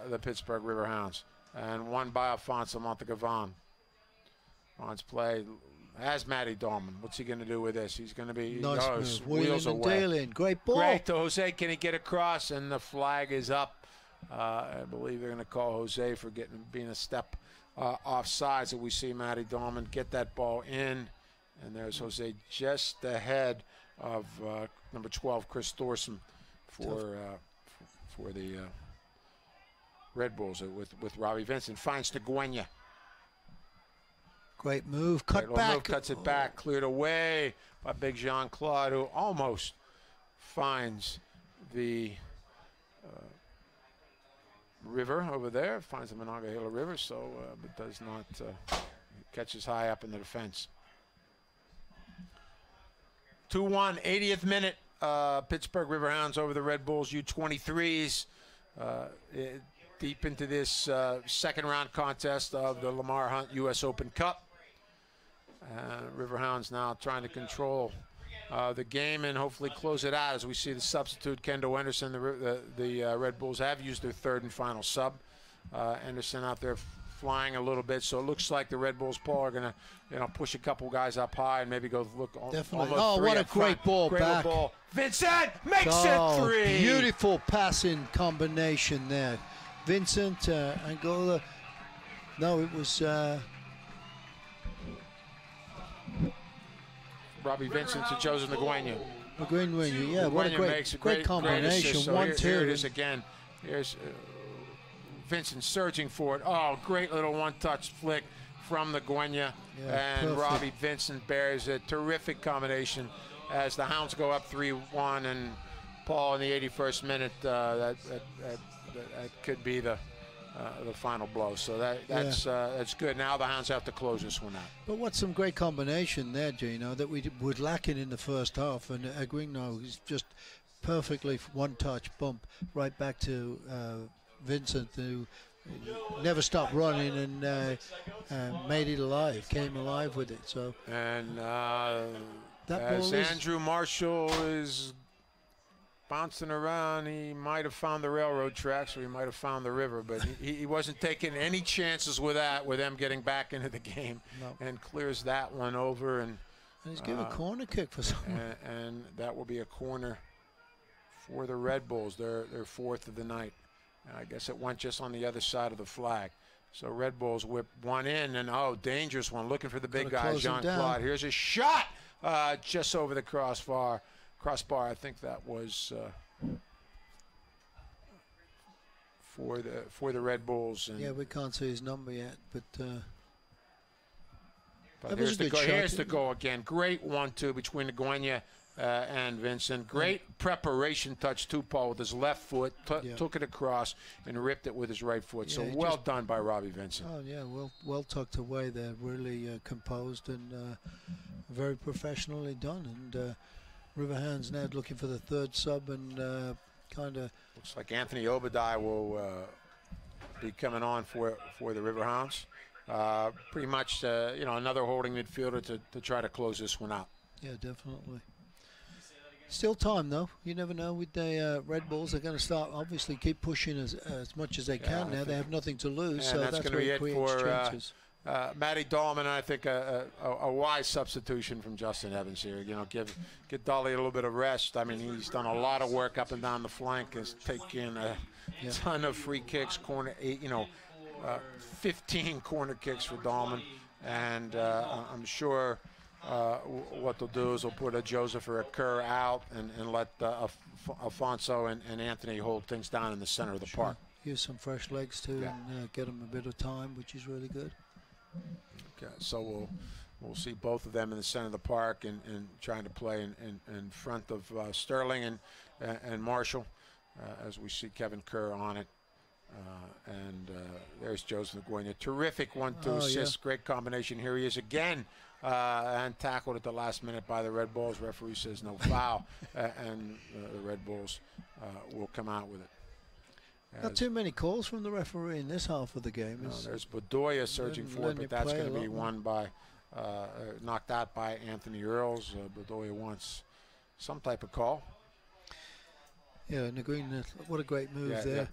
the Pittsburgh Riverhounds. And one by Alfonso Montegavan. On play has Matty Dahlman. What's he going to do with this? He's going to be nice move. Wheels away. Dealing. Great ball. Great to Jose. Can he get across? And the flag is up. I believe they're going to call Jose for being a step offside. So we see Matty Dahlman get that ball in. And there's Jose just ahead of number 12, Chris Thorson, for the Red Bulls with Robbie Vincent. Finds Nguyen. Great move. Cut back. Move, cuts it back. Cleared away by Big Jean-Claude, who almost finds the river over there. Finds the Monongahela River, but does not catches high up in the defense. 2-1, 80th minute. Pittsburgh Riverhounds over the Red Bulls U23s. Deep into this second round contest of the Lamar Hunt U.S. Open Cup. Riverhounds now trying to control the game and hopefully close it out as we see the substitute, Kendo Anderson. The Red Bulls have used their third and final sub. Anderson out there flying a little bit, so it looks like the Red Bulls, Paul, are going to push a couple guys up high and maybe go look. Definitely. Oh, what a great ball back. Ball. Vincent makes it 3. Beautiful passing combination there. Vincent, Angola. No, it was Robbie Vincent to Joseph Nguyen. Nguyen, yeah, what a great combination. So 1-2. Here it is again. Here's Vincent surging for it. Oh, great little one-touch flick from the Nguyen. And perfect. Robbie Vincent bears a terrific combination as the Hounds go up 3-1. And Paul, in the 81st minute, that could be the final blow. So that's good. Now the Hounds have to close this one out. But what's some great combination there, Gino, that we were lacking in the first half. And Aguino is just perfectly one-touch bump right back to Vincent, who never stopped running and made it alive, came alive with it. So and that as ball Andrew Marshall is bouncing around, he might have found the railroad tracks, or he might have found the river, but he wasn't taking any chances with them getting back into the game. No. And clears that one over, and he's given a corner kick for someone. And that will be a corner for the Red Bulls, their 4th of the night. I guess it went just on the other side of the flag. So Red Bulls whip one in, and dangerous one, looking for the big guy, Jean-Claude. Here's a shot just over the crossbar. I think that was for the Red Bulls. And yeah, we can't see his number yet, but here's the goal again. Great 1-2 between the Nguyen and Vincent. Great preparation touch too, Paul, with his left foot, took it across and ripped it with his right foot. So well done by Robbie Vincent. Oh yeah, well tucked away there, really composed and very professionally done. And Riverhounds now looking for the 3rd sub, and kind of looks like Anthony Obadiah will be coming on for the Riverhounds. Pretty much, another holding midfielder to try to close this one out. Yeah, definitely. Still time though. You never know with the Red Bulls. They're going to start obviously keep pushing as much as they can now. They have nothing to lose, so that's going to be it for chances. Matty Dahlman, I think a wise substitution from Justin Evans here. Give Dolly a little bit of rest. I mean, he's done a lot of work up and down the flank. Has taken a ton of free kicks, 15 corner kicks for Dahlman, and I'm sure what they'll do is they'll put a Joseph or a Kerr out and let Alfonso and Anthony hold things down in the center of the park. Use some fresh legs too, and get them a bit of time, which is really good. Okay, so we'll see both of them in the center of the park and trying to play in front of Sterling and Marshall, as we see Kevin Kerr on it. And there's Joseph Nguyen. Terrific 1-2 assist. Great combination. Here he is again, and tackled at the last minute by the Red Bulls. Referee says no foul, and the Red Bulls will come out with it. Not too many calls from the referee in this half of the game. No, there's Bedoya surging for it, but that's going to be won by, knocked out by Anthony Earls. Bedoya wants some type of call. Yeah, Nguyen, what a great move there. Yeah.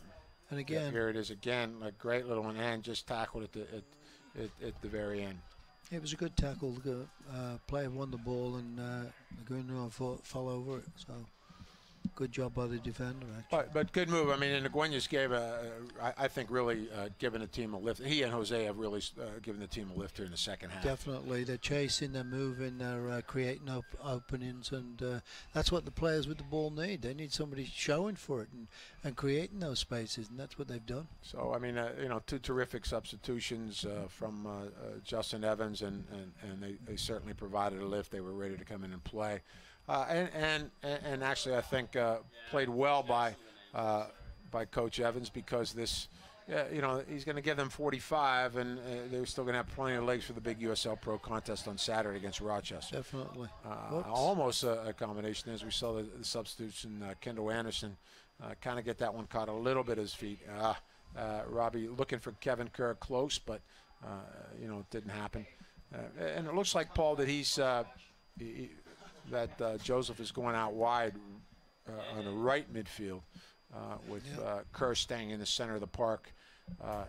And again, here it is again, a great little one, and just tackled at the very end. It was a good tackle. The player won the ball, and Nguyen fell over it. So good job by the defender, actually. But good move. I mean, and Nguyen just gave I think really given the team a lift. He and Jose have really given the team a lift here in the second half. Definitely. They're chasing, they're moving, they're creating openings, and that's what the players with the ball need. They need somebody showing for it and creating those spaces, and that's what they've done. So, I mean, two terrific substitutions from Justin Evans, and they certainly provided a lift. They were ready to come in and play. And actually, I think played well by Coach Evans, because this, he's going to give them 45, and they're still going to have plenty of legs for the big USL Pro contest on Saturday against Rochester. Definitely. Almost a combination, as we saw the substitution, Kendall Anderson, kind of get that one caught a little bit at his feet. Robbie looking for Kevin Kerr close, but it didn't happen. And it looks like, Paul, that that Joseph is going out wide on the right midfield with Kerr staying in the center of the park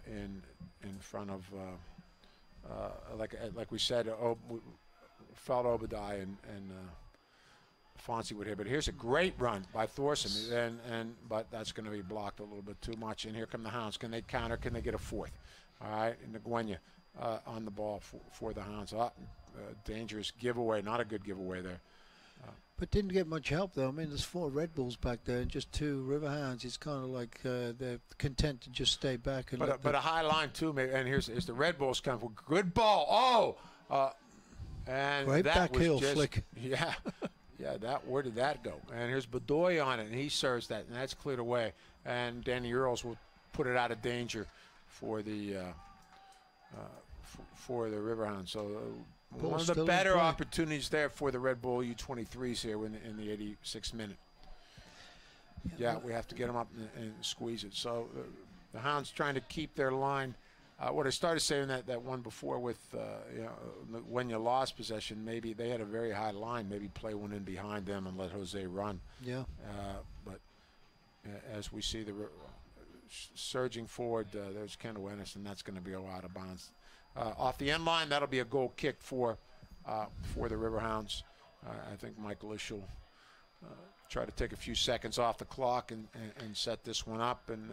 in front of like we said, we felt Obadiah and Fonzie would hit. But here's a great run by Thorson, but that's going to be blocked a little bit too much. And here come the Hounds. Can they counter? Can they get a fourth? All right, and Nguyen on the ball for the Hounds. Dangerous giveaway, not a good giveaway there. But didn't get much help, though. I mean, there's 4 Red Bulls back there and just 2 Riverhounds. It's kind of like they're content to just stay back. And but a high line, too. And here's the Red Bulls coming for good ball. And great that back heel flick. Yeah. Yeah, where did that go? And here's Bedoya on it, and he serves that, and that's cleared away. And Danny Earls will put it out of danger for the Riverhounds. So one of the better opportunities there for the Red Bull U23s here in the 86th minute. Yeah, we have to get them up and squeeze it. So the Hounds trying to keep their line. What I started saying that one before with when you lost possession, maybe they had a very high line. Maybe play one in behind them and let Jose run. Yeah. But as we see the surging forward, there's Kendall Ennis, and that's going to be out of bounds. Off the end line, that'll be a goal kick for the Riverhounds. I think Michael Lish will try to take a few seconds off the clock and set this one up, and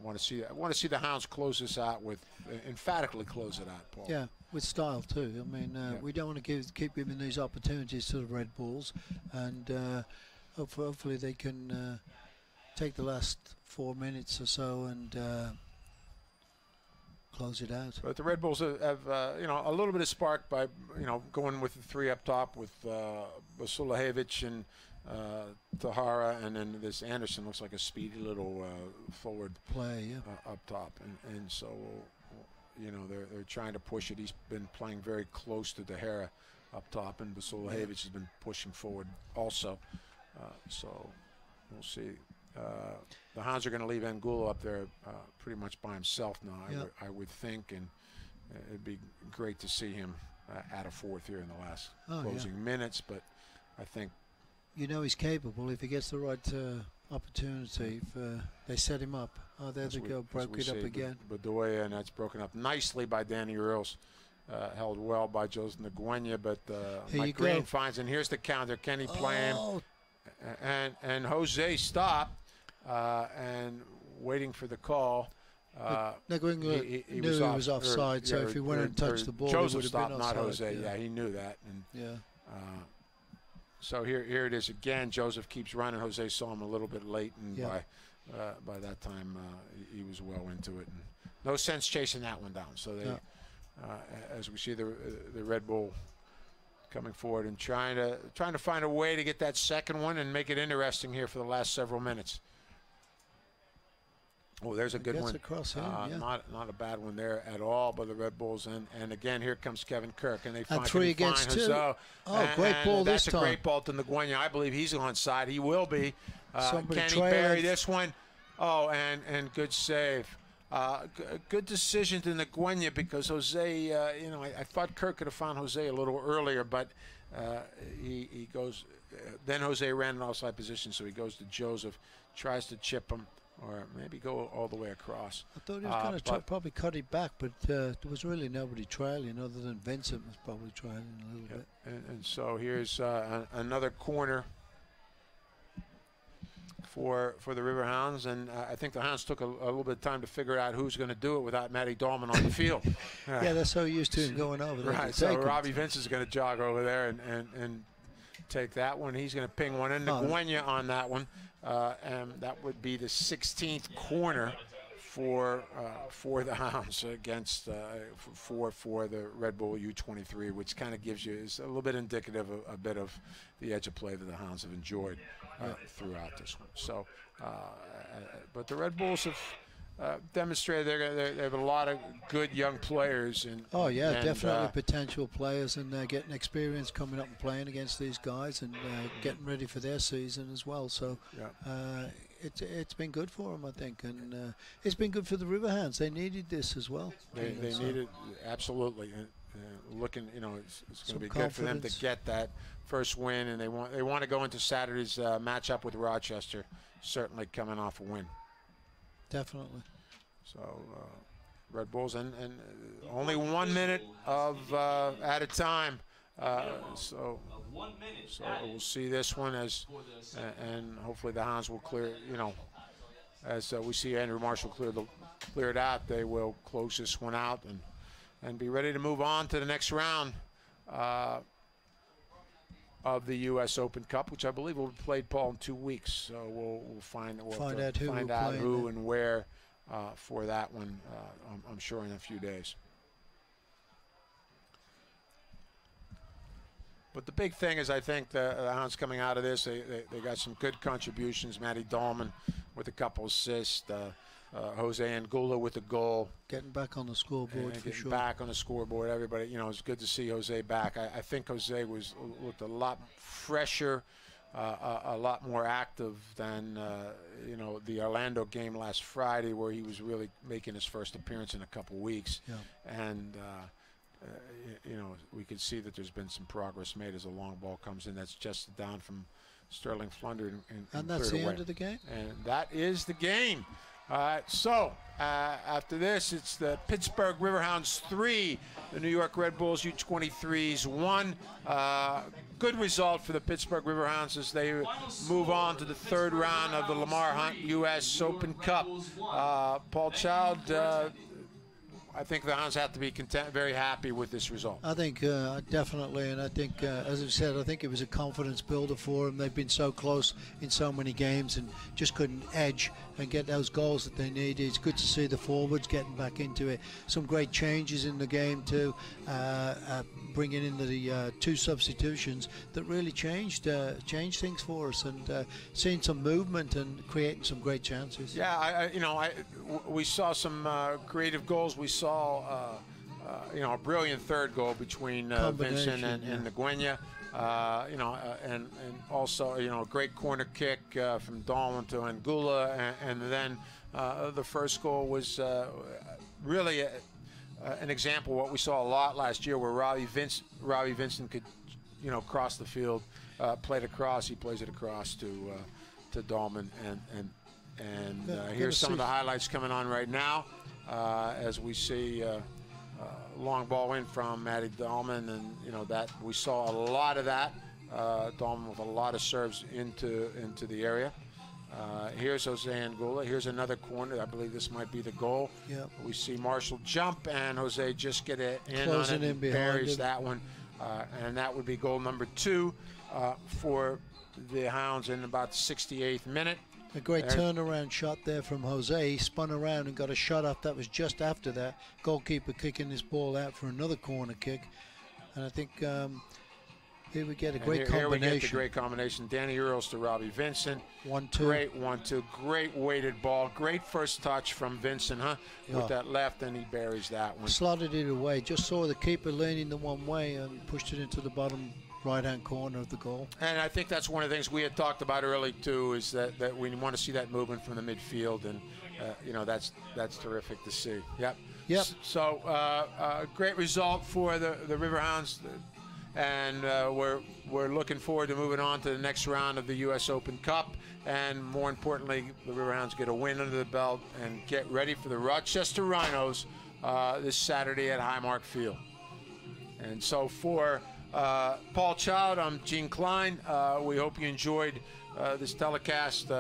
want to see the Hounds close this out emphatically close it out, Paul. Yeah, with style too. I mean, we don't want to keep giving these opportunities to the Red Bulls, and hopefully they can take the last 4 minutes or so and close it out. But the Red Bulls have a little bit of spark by going with the 3 up top with Vasulahevich and Tahara, and then this Anderson looks like a speedy little forward play up top, and so they're trying to push it. He's been playing very close to Tahara up top, and Vasulahevich has been pushing forward also. So we'll see. The Hounds are going to leave Angulo up there pretty much by himself now, I would think, and it'd be great to see him at a fourth here in the last closing minutes. But I think he's capable if he gets the right opportunity. If they set him up. Oh, there they go, broke it up again. Bedoya, and that's broken up nicely by Danny Earls. Held well by Joseph Nguyen, but Mike Green finds, and here's the counter. Can he play him? And Jose stopped and waiting for the call. Nguyen knew he was offside, so if he went and touched the ball, Joseph he would have been offside. not Jose. Yeah, he knew that. And, so here it is again. Joseph keeps running. Jose saw him a little bit late, and by that time he was well into it. And no sense chasing that one down. So they, as we see the Red Bull coming forward and trying to find a way to get that second one and make it interesting here for the last several minutes. Oh, there's a good one. Across him, not a bad one there at all by the Red Bulls. And again, here comes Kevin Kirk, and they find 3 against 2. Great ball this time. That's a great ball to Nguyen. I believe he's onside. He will be. Can he bury this one? Oh, and good save. Good decision to Nguyen, because Jose, I thought Kirk could have found Jose a little earlier, but he goes. Then Jose ran an offside position, so he goes to Joseph, tries to chip him, or maybe go all the way across. I thought he was going to probably cut it back, but there was really nobody trailing other than Vincent was probably trailing a little bit. And so here's another corner for the Riverhounds, and I think the Hounds took a little bit of time to figure out who's going to do it without Matty Dahlman on the field. Yeah, they're so used to him going over there. Right, so Robbie Vincent's going to jog over there and take that one. He's going to ping one in. Nguyen on that one. And that would be the 16th corner for the Hounds against for the Red Bull U23, which kind of gives you is a little bit indicative of a bit of the edge of play that the Hounds have enjoyed throughout this one. So, but the Red Bulls have demonstrated they have a lot of good young players. And definitely potential players, and they're getting experience coming up and playing against these guys and getting ready for their season as well. So it's been good for them, I think, and it's been good for the Riverhounds. They needed this as well. They needed, absolutely. Looking, it's going to be good for them to get that first win, and they want to go into Saturday's matchup with Rochester, certainly coming off a win. Definitely. So Red Bulls and only 1 minute of at a time. So we'll see this one and hopefully the Hounds will clear. As we see Andrew Marshall clear it out, they will close this one out and be ready to move on to the next round of the U.S. Open Cup, which I believe will be played, Paul, in 2 weeks. So we'll find out who and where for that one. I'm sure in a few days. But the big thing is, I think the Hounds coming out of this, they got some good contributions. Matty Dahlman with a couple assists. Jose Anguilla with a goal. Getting back on the scoreboard for sure. Back on the scoreboard. Everybody, it's good to see Jose back. I think Jose looked a lot fresher, a lot more active than the Orlando game last Friday, where he was really making his first appearance in a couple weeks. Yeah. And we could see that there's been some progress made as a long ball comes in. That's just down from Sterling Flunder and that's the end of the game. And that is the game. So after this, it's the Pittsburgh Riverhounds 3, the New York Red Bulls U23s 1. Good result for the Pittsburgh Riverhounds as they move on to the third round of the Lamar Hunt U.S. Open Cup. Paul Child, I think the Hounds have to be very happy with this result. I think definitely, and I think, as I said, I think it was a confidence builder for them. They've been so close in so many games and just couldn't edge and get those goals that they needed. It's good to see the forwards getting back into it. Some great changes in the game too, bringing in the 2 substitutions that really changed things for us, and seeing some movement and creating some great chances. Yeah, we saw some creative goals. We saw a brilliant third goal between Vincent and Nguyen. And also, a great corner kick from Dahlman to Anguilla, and then the first goal was really an example of what we saw a lot last year, where Robbie Vincent could, cross the field, played across. He plays it across to Dahlman, and here's some of the highlights coming on right now as we see. Long ball in from Matty Dahlman, and that we saw a lot of that. Dahlman with a lot of serves into the area. Here's Jose Anguilla. Here's another corner. I believe this might be the goal. Yep. We see Marshall jump and Jose just get it in Closing on it, in and behind buries him. that one, and that would be goal number 2 for the Hounds in about the 68th minute. A great turnaround shot there from Jose. He spun around and got a shot up. That was just after that. Goalkeeper kicking this ball out for another corner kick. And I think here we get a great combination. Here we get the great combination. Danny Earls to Robbie Vincent. 1-2. Great 1-2. Great weighted ball. Great first touch from Vincent, with that left, and he buries that one. Slotted it away. Just saw the keeper leaning the one way and pushed it into the bottom right-hand corner of the goal. And I think that's one of the things we had talked about early too, is that we want to see that movement from the midfield, and that's terrific to see. Yep. So great result for the Riverhounds, and we're looking forward to moving on to the next round of the U.S. Open Cup, and more importantly, the Riverhounds get a win under the belt and get ready for the Rochester Rhinos this Saturday at Highmark Field. And so for Paul Child, I'm Gene Klein. We hope you enjoyed this telecast,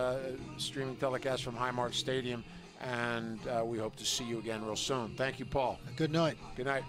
streaming telecast from Highmark Stadium, and we hope to see you again real soon. Thank you, Paul. Good night. Good night.